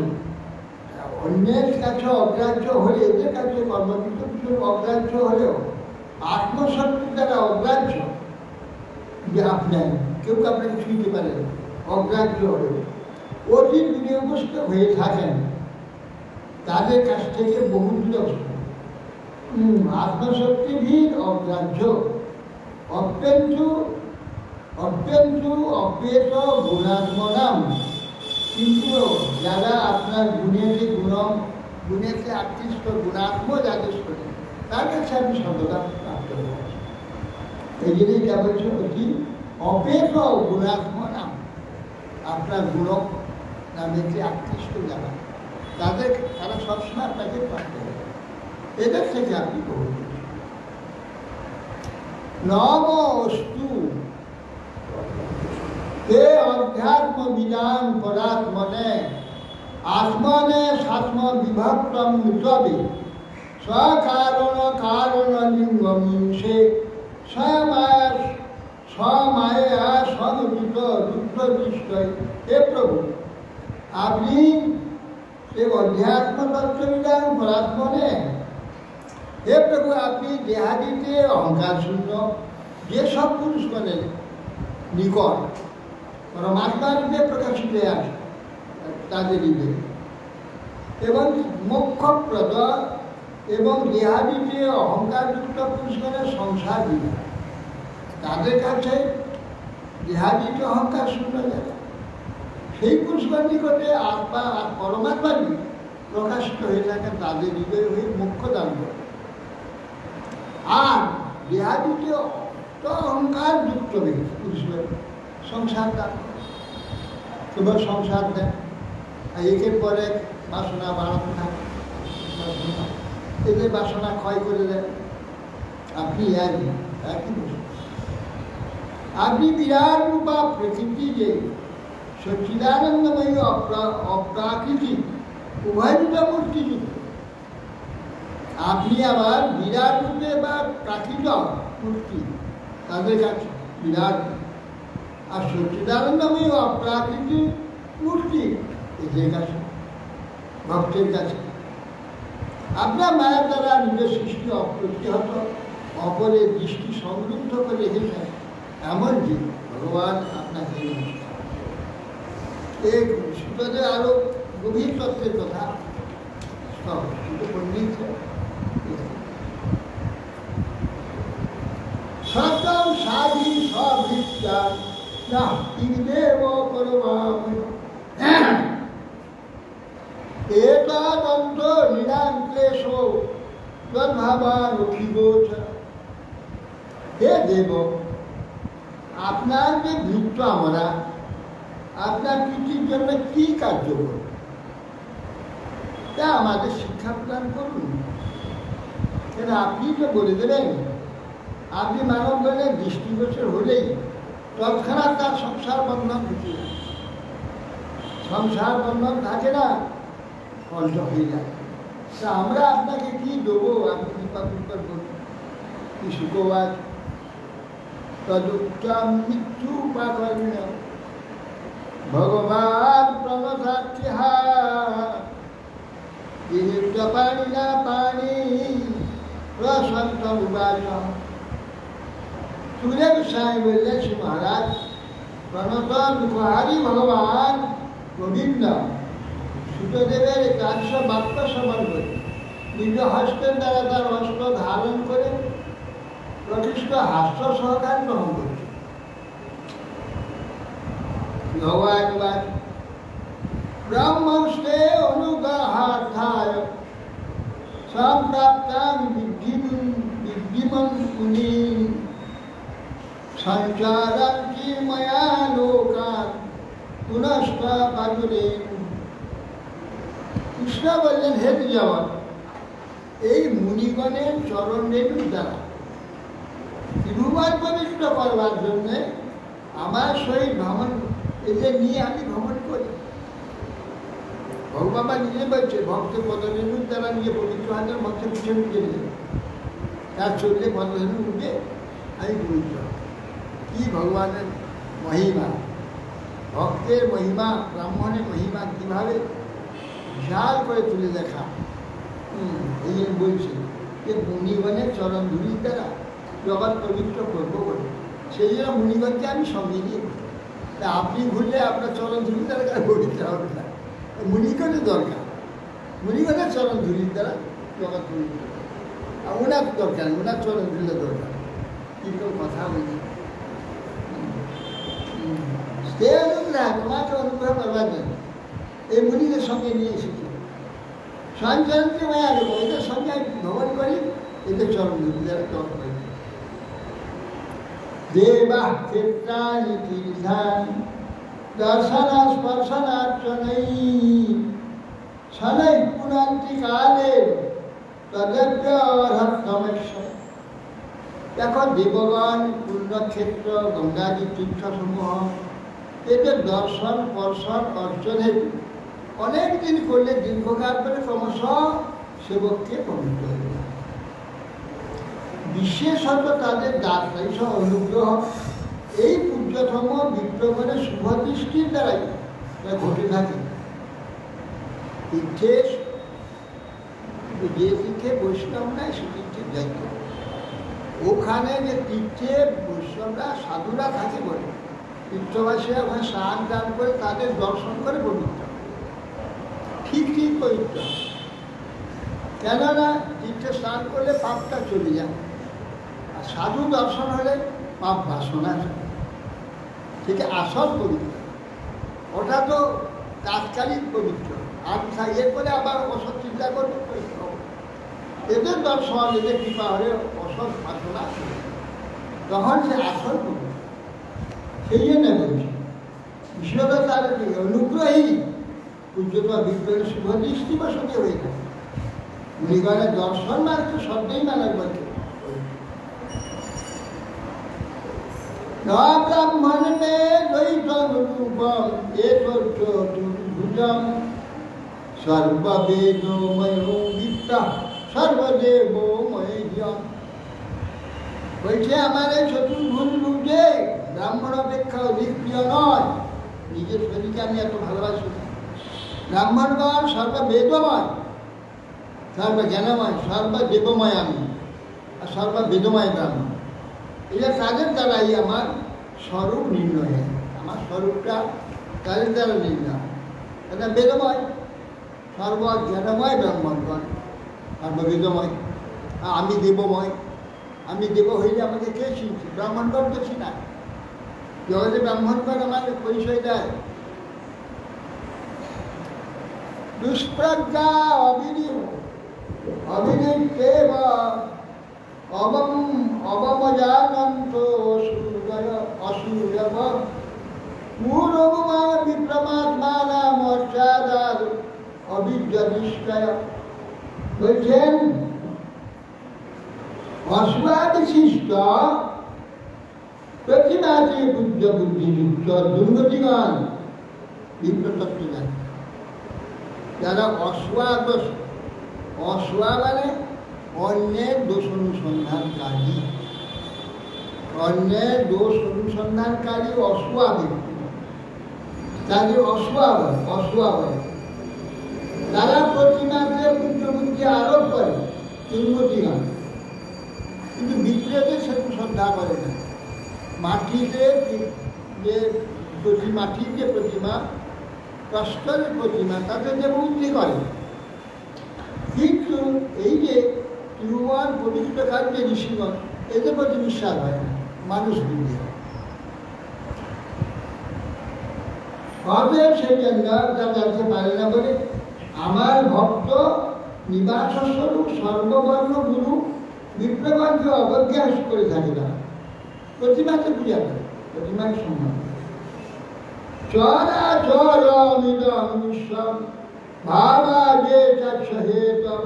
অন্যের কাছে অগ্রাহ্য হলে, এদের কাছে কর্মবিদ্ধ কিছু অগ্রাহ্য হলেও আত্মশক্তি দ্বারা অগ্রাহ্য, যে আপনার কেউ আপনাকে ছুঁইতে পারে, অগ্রাহ্য হলেও অতি বিনিয়োগস্থ হয়ে থাকেন, তাদের কাছ থেকে বহু দূরে অবস্থান। আত্মশক্তিভীর অগ্রাহ্য অত্যন্ত অপেত গুণাত্মনাম, কিন্তু যারা আপনার গুণেতে আকৃষ্ট গুণাত্ম যাদের শরীর, তার কাছে আমি সর্বদা প্রাপ্ত হয়েছি। এই জন্যই যা বলছে অতি অপেত গুণাত্মনাম, আপনার গুণ নামে যে আকৃষ্ট যারা, তারা সবসময় আপনাকে প্রাপ্ত হবে, এদের থেকে আপনি গ্রহণ করছেন। নব অস্তু হে অধ্যাত্ম বিধান পরাত্মনে আত্মনে সাত্ম বিভক্তম তবে স্বকারণ কারণ লিঙ্গমিংসে স্বমায়া সমৃত দুঃখ নিশ্চয়। হে প্রভু, আপনি সে অধ্যাত্ম তত্ত্ববিধান পরাত্মনে, হে প্রভু, আপনি দেহাদিতে অহংকার শূন্য যেসব পুরুষগণের নিকট পরমাত্মা রূপে প্রকাশিত আছে তাদের হৃদয়ে, এবং মোক্ষপ্রদ এবং দেহাদিতে অহংকারযুক্ত পুরুষগণের সংসার দিবে, তাদের কাছে দেহাদিতে অহংকার শূন্য যারা, সেই পুরুষগণ নিকটে আত্মা আর পরমাত্মা প্রকাশিত হয়ে থাকে, তাদের হৃদয়ে হয়ে মোক্ষ দান করে। আর দেহাদিতে অহংকার যুক্ত পুরুষগণ সংসার দান, কেবল সংসার দেন, আর একের পরে বাসনা বাড়াতে থাকে, এদের বাসনা ক্ষয় করে দেন। আপনি একই বস্তু, আপনি বিরাট রূপা প্রকৃতি, যে সচ্চিদানন্দময়ী অপ্রাকৃতিক উভয়টা মূর্তিযুক্ত, আপনি আবার বিরাট রূপে বা প্রাকৃত মূর্তি, তাদের কাছে বিরাট, আর সচ্চিদানন্দময়ী অপ্রাকৃতিক মূর্তি এদের কাছে, ভক্তের কাছে। আপনার মায়ের দ্বারা নিজের সৃষ্টি অপ্রতিহত অপরের দৃষ্টি সংরুদ্ধ করে রেখেছেন, এমন যে ভগবান আপনাকে এই সূত্রে আরো গভীর তত্ত্বের কথা সব পণ্ডিত সতম সাধি সবৃত্তা না দেব করবাম এতদন্ত নিরাঙ্ক্লেশ তদ্ভাবান অখিগোচ। হে দেব, আপনার যে ভৃত্য আমরা, আপনার পৃথিবীর জন্য কি কার্য করব, তা আমাদের শিক্ষা প্রদান করুন। কেন আপনি তো বলে দেবেন, আপনি মানব গণের দৃষ্টিগোচর হলেই তৎক্ষণাৎ তার সংসার বন্ধন ঘটে যায়, সংসার বন্ধন থাকে না, কণ্ঠ হয়ে যায়। তা আমরা আপনাকে কি দেবো, আপনি কৃপা করুন। কি সুখবাদ তদুত্তম মৃত্যু উপাকর্ণ ভগবান প্রণতার্থিহা যিনিষ্ট পানি না পানি প্রশান্ত উবাস। সুখদেব গোস্বামী বললেন, শ্রী মহারাজ প্রণত মুখহারি ভগবান গোবিন্দ সুতদেবের 400 বাক্য শ্রবণ করে নিজ হস্তের দ্বারা তার হস্ত ধারণ করে প্রকৃষ্ট হাস্য সহকার গ্রহণ করছে। ভগবান ব্রহ্মস্তে অনুগ্রহার্থায় সম্প্রাপ্তাং বিদ্ধিমন মুনি সঞ্চারন্তি ময়া লোকান পুনঃ পাদুরে। কৃষ্ণ বললেন, হে দ্বিজবর, এই মুনিগণের চরণ রেণুর দ্বারা তিরুবার পবিত্র করবার জন্য আমার সহিত ভ্রমণ, এদের নিয়ে আমি ভ্রমণ করি। ভগবান নিজে বলছে, ভক্তের পদরেণুর দ্বারা নিজে পবিত্র হাতের ভক্তের পিছনে উঠে নিয়ে তার চললে পদরেণু উঠে আমি পবিত্র। কি ভগবানের মহিমা, ভক্তের মহিমা, ব্রাহ্মণের মহিমা কীভাবে বিশাল করে তুলে দেখা। এই জন্য বলছে যে মুনিগণের চরণ ধুলির দ্বারা জগৎ পবিত্র করবো বলে, সেই জন্য মুনিগণকে আমি সঙ্গে নিয়ে বলি। তা আপনি ভুললে আপনার চরণ ধুলির দ্বারা পবিত্র হবে না, মুনিগণের দরকার। মুনিগণের চরণ ধুলির দ্বারা জগৎ পবিত্র, আর ওনার দরকার, ওনার চরণ ধুলির দরকার। কীরকম কথা বলি, সে অনুগ্রহ তোমাকে অনুগ্রহ করবার জন্য এই মুনিদের সঙ্গে নিয়ে এসেছি। সঞ্চরণকে মায়া দেবো, এদের সঙ্গে আমি ভ্রমণ করি, এদের চরণ ধুলি দ্বারা জগৎ পবিত্র। দেবা ক্ষেত্রাণি তীর্থানি দর্শনা স্পর্শনার্চনৈ শনৈ পুনন্তি কালে তদব্যর্হত্তমেশ্বর। এখন দেবগণ, পুণ্যক্ষেত্র, গঙ্গাদি তীর্থসমূহ, এদের দর্শন স্পর্শন অর্চনের অনেক দিন করলে দীর্ঘকাল করে ক্রমশ সেবককে পবিত্র হয়ে যায়। বিশেষত তাদের দাতাই সহ অনুগ্রহ এই পূজ্যতম বিপ্লবনের শুভ দৃষ্টির দ্বারাই ঘটে থাকে। তীর্থে যে তীর্থে বৈষ্ণব নাই সে তীর্থে যাইত, ওখানে যে তীর্থে বৈষ্ণবরা সাধুরা থাকে বলে তীর্থবাসীরা ওখানে স্নান দান করে তাদের দর্শন করে পবিত্র, ঠিক ঠিক পবিত্র। কেননা তীর্থে স্নান করলে পাপটা চলে যায়, আর সাধু দর্শন হলে পাপ বাসনা থেকে আসল পবিত্র। ওটা তো তাৎকালিক পবিত্র, আর এরপরে আবার অসৎ চিন্তা করবে পবিত্র। এদের দর্শন, এদের কৃপা হলে অসৎ বাসনা তখন সে আসল পবিত্র। সেই জন্য বলছি বিশ্বত তার অনুগ্রহী পূজ্যতা বিপ্লবের শুভ দৃষ্টি বসতি হয়ে থাকে। মুনিগণের দর্শন মাত্র শব্দেই মানার বলছে ব্রাহ্মণ মে দ্বৈতম রূপম চতুর্ভুজম সর্ববেদময় বিদ্যা সর্বদেবময়। বলছে আমার এই চতুর্ভুজ রূপ যে ব্রাহ্মণ অপেক্ষা অধিক প্রিয় নয়। নিজের শরীরকে আমি এত ভালোবাসি। ব্রাহ্মণগণ সর্ববেদময়, সর্বজ্ঞানময়, সর্বদেবময় আমি, আর সর্ববেদময় ব্রাহ্মণ। এটা তাদের দ্বারাই আমার স্বরূপ নির্ণয় হয়, আমার স্বরূপটা তাদের দ্বারা নির্ণয়। এটা বেদময়, সর্বজ্ঞানময় ব্রাহ্মণগণ, সর্ববেদময়। আমি দেবময়, আমি দেব হইলে আমাকে কে চিনছে? ব্রাহ্মণগণ তো চিনা। জগতে ব্রাহ্মণগণ আমার পরিচয় দেয়। দুষ্প্রজ্ঞা অবিনিত্যেব অবমজানন্ত অসূরব মূঢ়মা বিপ্রমাত্মানাম অর্চাদার অবিদ্যাদিষ্টায়। বলছেন অস্বাদিশিষ্ট প্রতিমাতে বুদ্ধ বুদ্ধিযুক্ত দুর্গতিগণ বিপ্রতত্ত্ব জানে। যারা অস্বা মানে অন্যের দোষ অনুসন্ধানকারী, অন্যের দোষ অনুসন্ধানকারী অস্বা ব্যক্তি, তাদের অস্বা বলে। তারা প্রতিমাতে উন্নতি গান, কিন্তু বিপ্লবে সেরকম শ্রদ্ধা করে না। মাটিতে যে মাটির যে প্রতিমা, প্রস্তরের প্রতিমা, তাদের যে মূর্তি করে, কিন্তু এই যে তিরুমান পবিত্রকার যে ঋষিগণ, এদের প্রতি বিশ্বাস হয় না, মানুষ বুঝে। অতএব সেই জন্য তা জানতে পারে না বলে আমার ভক্ত নিবাস স্বরূপ সর্ববর্ণ গুরু বিপ্লবাকে অবজ্ঞা করে থাকে না, প্রতিমাকে পূজা করে, প্রতিমাকে সম্মান করে। চরাচরমিদং বিশ্বম ভাবা যে তৎসহে তব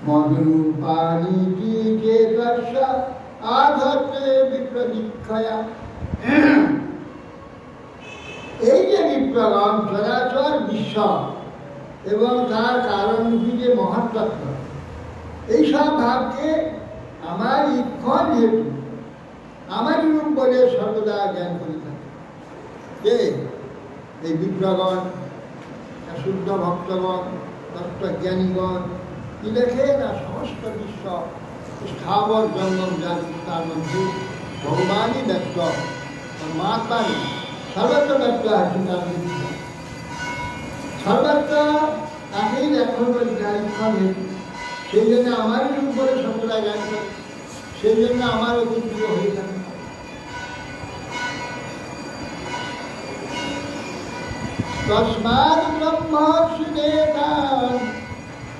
মধুরূপানীতি চেতস্য আধত্তে বিপ্রদীক্ষয়া। এই যে বিপ্লবম চরাচর বিশ্ব এবং তার কারণরূপী যে মহাতত্ত্ব, এইসব ভাবকে আমার ইক্ষণ হেতু আমারই রূপ বলে সর্বদা জ্ঞান করে থাকে। কে? এই বিপ্লবগণ, শুদ্ধ ভক্তগণ, তত্ত্বজ্ঞানীগণ কি লেখে না, সমস্ত বিশ্ব স্থাবর জঙ্গম জাতি, তার মধ্যে ভগবানই ব্যক্ত, পরমাত্মাই সর্বত্র ব্যক্ত আছে। তার সর্বত্র তাকেই এখন ইক্ষণ হেতু, সেই জন্য আমারই রূপ বলে সর্বদা জ্ঞান করে, সেই জন্য আমার অতি প্রিয় হয়ে থাকে। তস্মাৎ ব্রহ্মর্ষি নেতান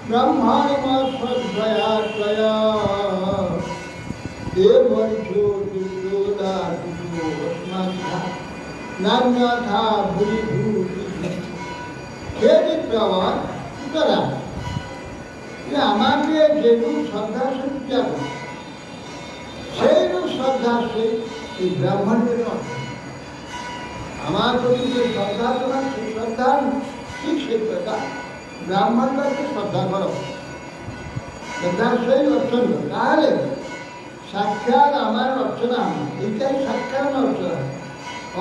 ব্রহ্মাণমশ্রদ্ধয়া ত্বয়া দেবর্ষো দুর্যোদাতুতো অস্মাৎথা নান্যথা ভূরিভূতি। হে বিপ্লবন, সুতরাং আমাকে যেরূপ শ্রদ্ধা সে পূজা করে, সেইরূপ শ্রদ্ধা সে এই ব্রাহ্মণের অর্থ। আমার প্রতি যে শ্রদ্ধা তোমার, সেই শ্রদ্ধা ঠিক সেই শ্রদ্ধা ব্রাহ্মণকে শ্রদ্ধা করো, শ্রদ্ধা সেই অর্চন। তাহলে সাক্ষাৎ আমার অর্চনা হবে, এইটাই সাক্ষাৎ অর্চনা।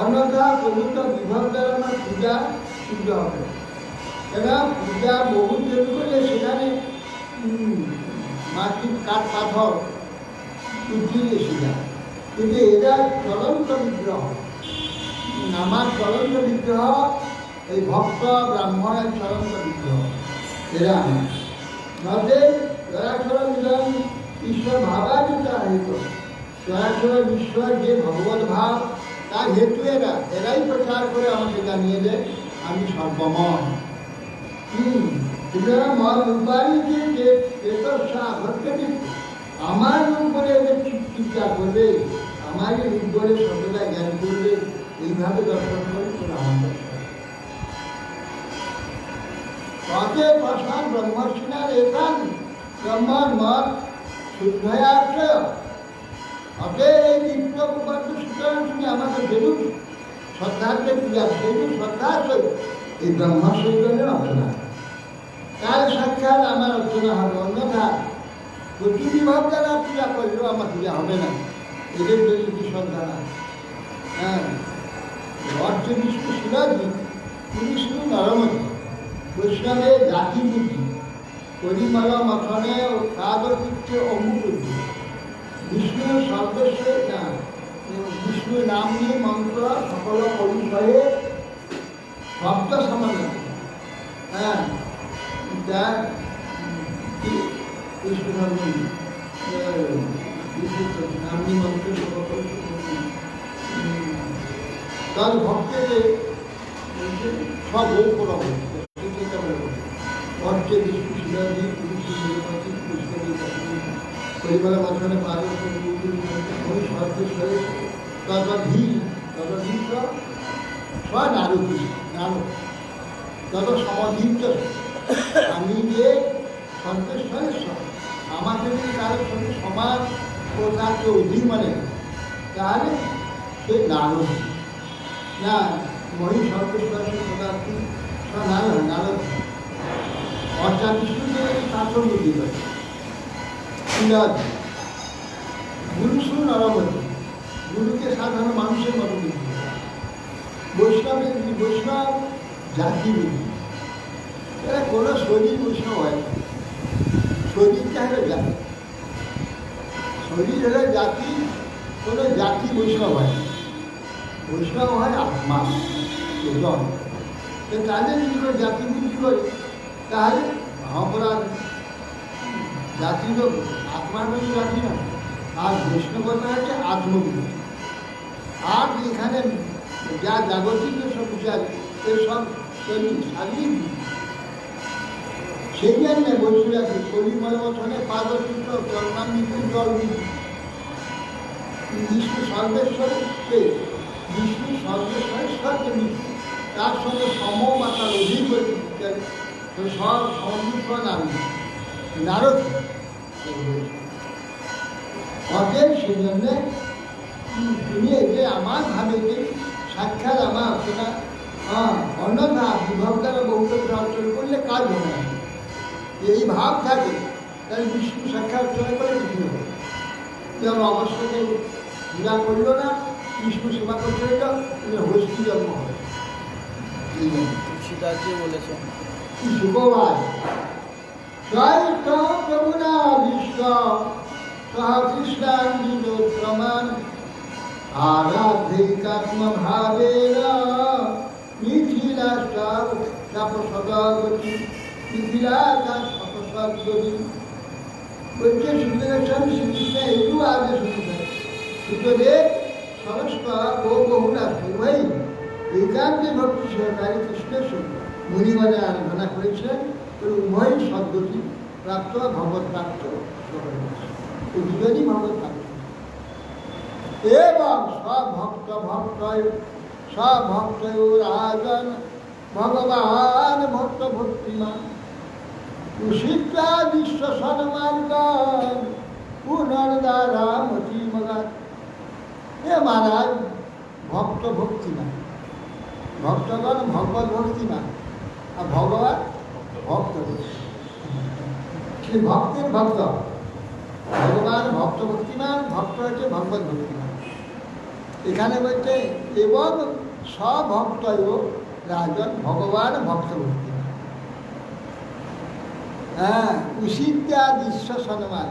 অন্যথা প্রভূত বিভব দ্বারা আমার পূজা সিদ্ধ হবে। কেন পূজা বহু তৈরি করলে সেখানে মাটির কাঠ পাথর উঠিয়ে এসে যায়, কিন্তু এরা চলন্ত বিগ্রহ। আমার চলন্ত বিগ্রহ, এই ভক্ত ব্রাহ্মণের চলন্ত বিগ্রহ এরা নদের চরাচর মিলন ঈশ্বর ভাবাচিতা হেতু। চরাচর ঈশ্বর যে ভগবত ভাব, তার হেতু এরাই প্রচার করে আমাকে জানিয়ে দেয় আমি সর্বময়। মন রূপারি যে আমার রূপ বলে এদের চিন্তা করবে, আমারই রূপ বলে সর্বদা জ্ঞান করবে, এইভাবে দর্শন করে তোরা আমাদের পথে প্রসাদ ব্রহ্মর্ষিণার এখান ব্রহ্মণ মত শুদ্ধয়াশ্রয়। অতএব এই বিপ্লব উপাধ্য সুতরাং তুমি আমাকে যেরূপ শ্রদ্ধার্থে পূজা, সেইরূপ শ্রদ্ধাশ্রয় এই ব্রহ্মশৈলের অর্চনা। কাল সাক্ষাৎ আমার অর্চনা হবে, অন্যথা প্রতি বিভাগ দ্বারা পূজা করলেও আমার পূজা হবে না। এদের যদি কি শ্রদ্ধা না, হ্যাঁ, অর্থ বিষ্ণু শিলাজি, বিষ্ণু নরমতি, বৈষ্ণবের জাতি বুদ্ধি, পরিমল মথনে ও কাদকৃত্য অমুকুদ্ধি। বিষ্ণু সর্বস্বের নাম, বিষ্ণু নাম নিয়ে মন্ত্র সকল পরিচয়ে শব্দ সমান। হ্যাঁ, যা কৃষ্ণ ধর্ম নামনি মন্ত্র সকল তার ভক্তের সব উপরম অর্চে বিষ্ণু শিলাজি পরিবার মাঝখানে সর্বেশ্বরে তারপর ধী নারদ নারদ তত সমাধিত। আমি যে সর্বেশ্বরেশ্বর, আমাকে যদি কারোর সঙ্গে সমাজ ও তাকে অধিক মানে, তাহলে সে নারদ না, মহি সর্বেশ্বরের পদার্থী নারদ। অর্থাৎ বিষ্ণুকে শাসন বুদ্ধি করে শিলাজি। গুরু শুরু নরমতি, গুরুকে সাধারণ মানুষের মতো বুদ্ধি। বৈষ্ণবের বৈষ্ণব জাতি বুদ্ধি, এরা কোনো শরীর বৈষ্ণব হয় না। শরীরটা হলো জাতি, শরীর হলো জাতি। কোনো জাতি বৈষ্ণব হয়, বৈষ্ণব হয় আত্মা জন। তো তাদের যদি করে জাতি বুদ্ধি করে তাহলে মহাপরাধ। জাতি তো আত্মার মধ্যে জাতি না, আর বৈষ্ণবতা হচ্ছে আত্মবুদ্ধি। আর এখানে যা জাগতিক সব বিচার এসব শারীরিক, সেই জন্য বৈষ্ণব আছে কলিময় বছরে পাদচিত্র জন্মামৃত্যু জল বিষ্ণু সর্বেশ্বর কে, বিষ্ণু সর্বেশ্বর সত্য বিষ্ণু, তার সঙ্গে সমমাতার অধিক সব সমুদ্র নারী নারদ। অতএব সেই জন্যে তুমি এতে আমার ভাবে যে সাক্ষাৎ আমার সেটা অন্যথা বিভব দ্বারা বহুকে অর্জন করলে কাজ হবে না। এই ভাব থাকে তাহলে বিষ্ণু সাক্ষাৎ অর্চনা করে কিছু হবে। যেমন অবশ্যকে পূজা করল না, বিষ্ণু সেবা করতে রইল, হস্তি জন্ম হবে। এই জন্য তুলসীদাসজি বলেছেন শুভবার জয় প্রভুনা বিশ্ব সহ কৃষ্ণাঞ্জিত প্রমাণ আরাধিকাত্মভাবেন মিথিলা সদগতি মিথিলা সদগতি বলছে সুন্দরেশ্বর শ্রীকৃষ্ণ এইটু আগে শুনতে সুতদেব সমস্ত বহুলা ভাই একান্তে ভক্তি সহকারী কৃষ্ণের সঙ্গে মুনিগণে আরাধনা করেছিলেন। উভয় সদ্গতি প্রাপ্ত ভগবত প্রাপ্ত এই দুজনই ভগবত প্রাপ্ত। এবং সভক্ত রাজন ভগবান ভক্ত ভক্তিমান উষিতা বিশ্ব সন্মানগণ পুনর্দারা মতি মগান। এ মহারাজ ভক্ত ভক্তিমান, ভক্তগণ ভগবত ভক্তিমান, আর ভগবান ভক্ত ভক্তের ভক্ত। ভগবান ভক্ত ভক্তিমান, ভক্ত হচ্ছে ভগবত ভক্তিমান। এখানে বলছে এবং সভক্ত রাজন ভগবান ভক্ত ভক্তিমান। হ্যাঁ, উষিত্যা বিশ্ব সন্মান,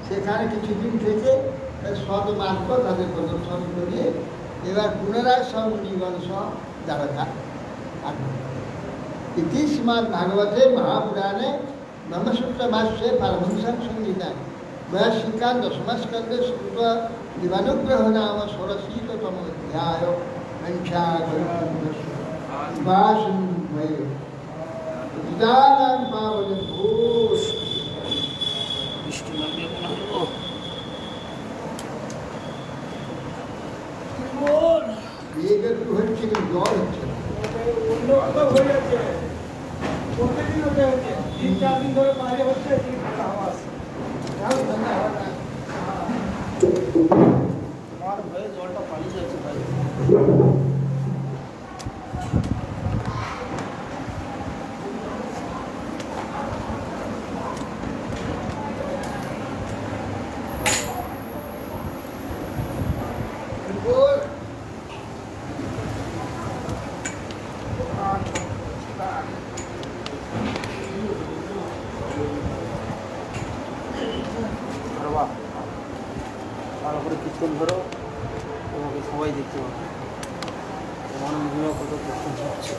সেখানে কিছুদিন থেকে সদমার্গ তাদের প্রদর্শন করে এবার পুনরায় সবনিগণ সহ দ্বারকা আগমন। ইতি শ্রীমদ্ ভাগবতে মহাপুরাণে ব্রহ্মসূত্র ভাষ্যে পারমহংসাং সংহিতা বয়স্কান দশমস্কন্ধে শ্রুত দিবানুগ্রহ নাম ষোড়শীতম অধ্যায় পাবন ঘোষ বৃষ্টি লাগবে মনে হয়। বেগ একটু হচ্ছে কিন্তু জল হচ্ছে না। অন্য কোথাও হয়ে যাচ্ছে, প্রত্যেকদিন ওটা হচ্ছে, 3-4 দিন ধরে বাইরে হচ্ছে, ঠান্ডা হাওয়া আসছে। আমার ভয়ে জলটা পালিয়ে যাচ্ছে ভাই। ভালো করে কীর্তন ধরো, তোমাকে সবাই দেখতে পাবে। তোমার মহিমা কত প্রশংসা হচ্ছে।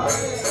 Hare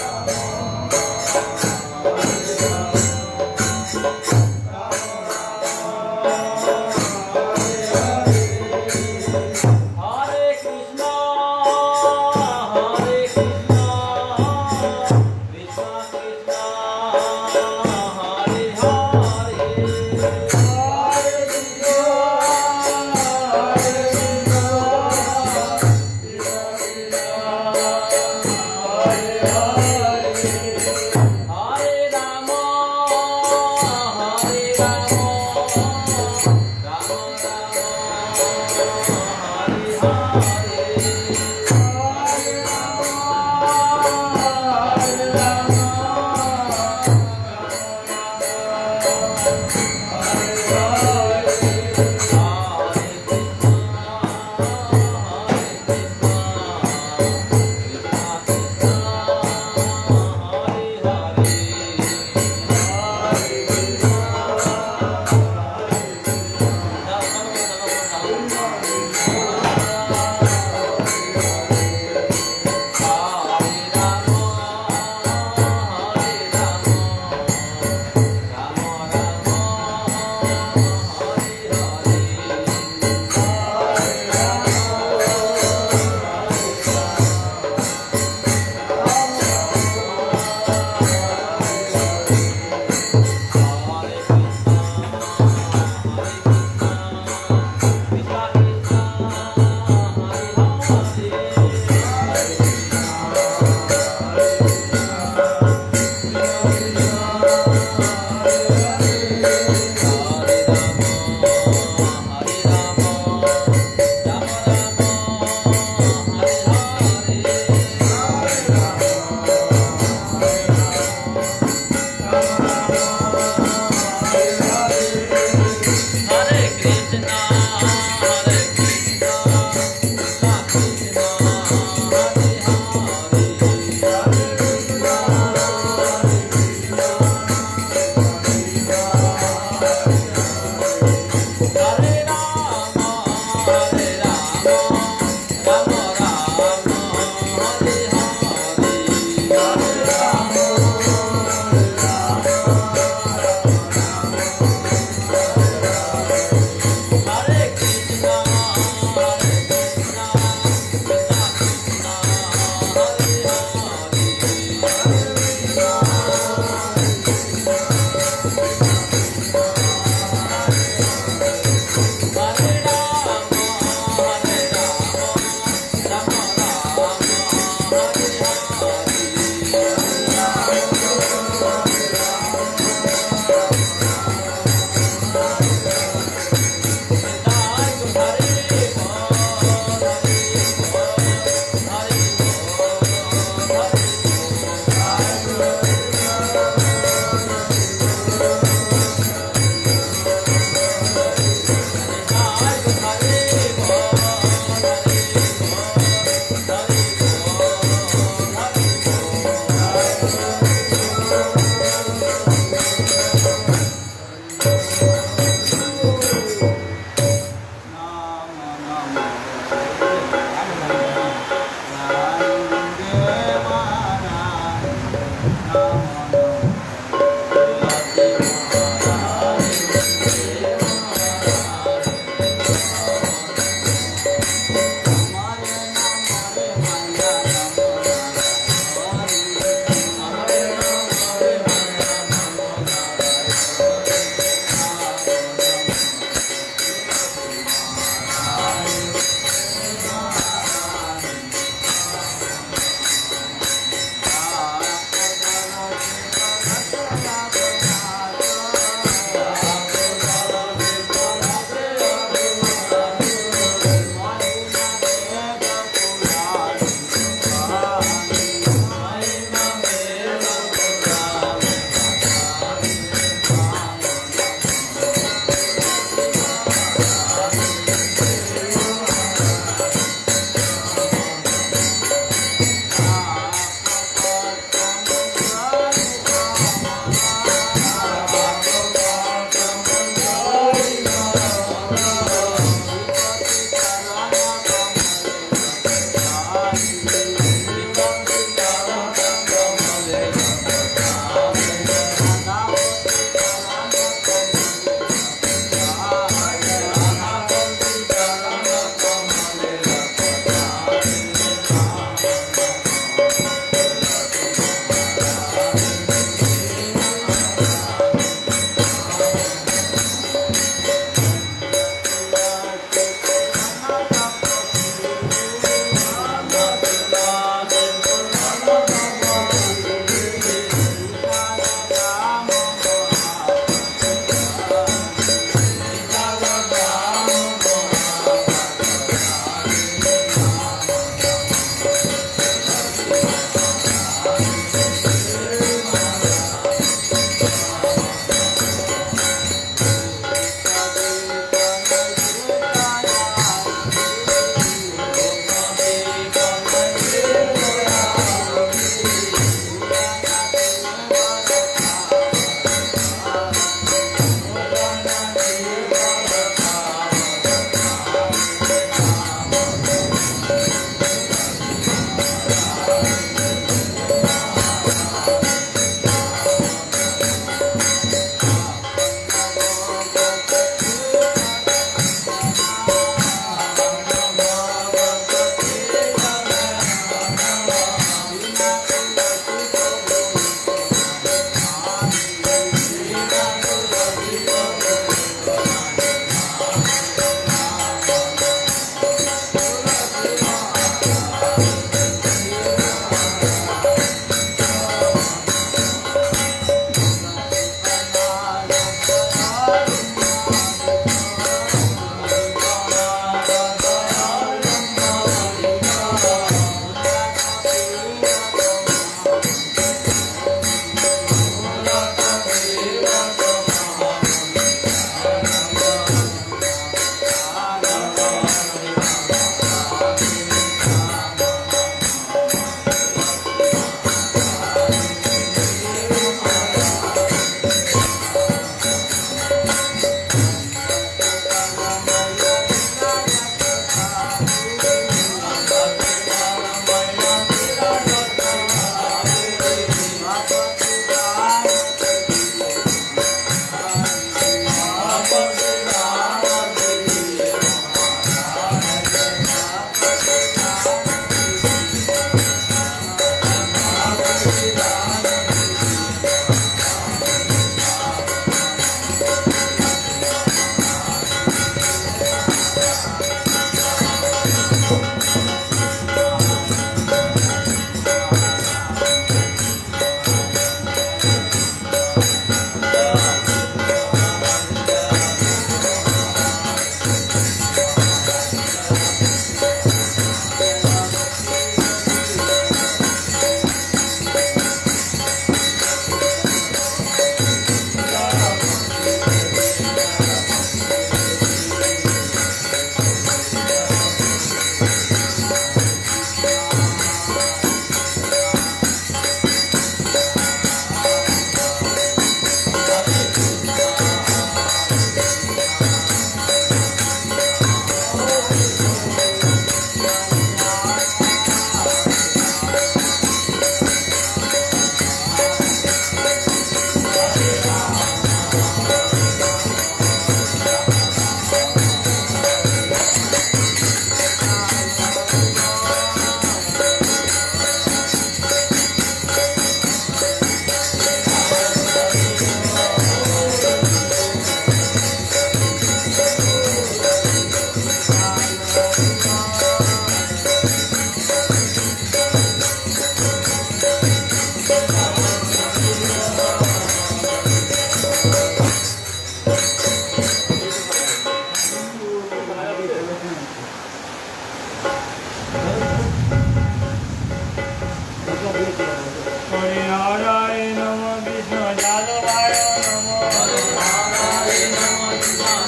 হরিহরায় নম কৃষ্ণ যাদবায় নম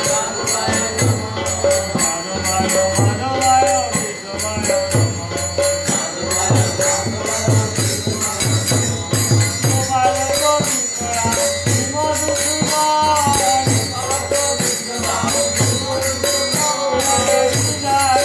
যাদবায় মাধবায় কৃষ্ণবায় নম গোপাল গোবিন্দ মধুসূদন জয়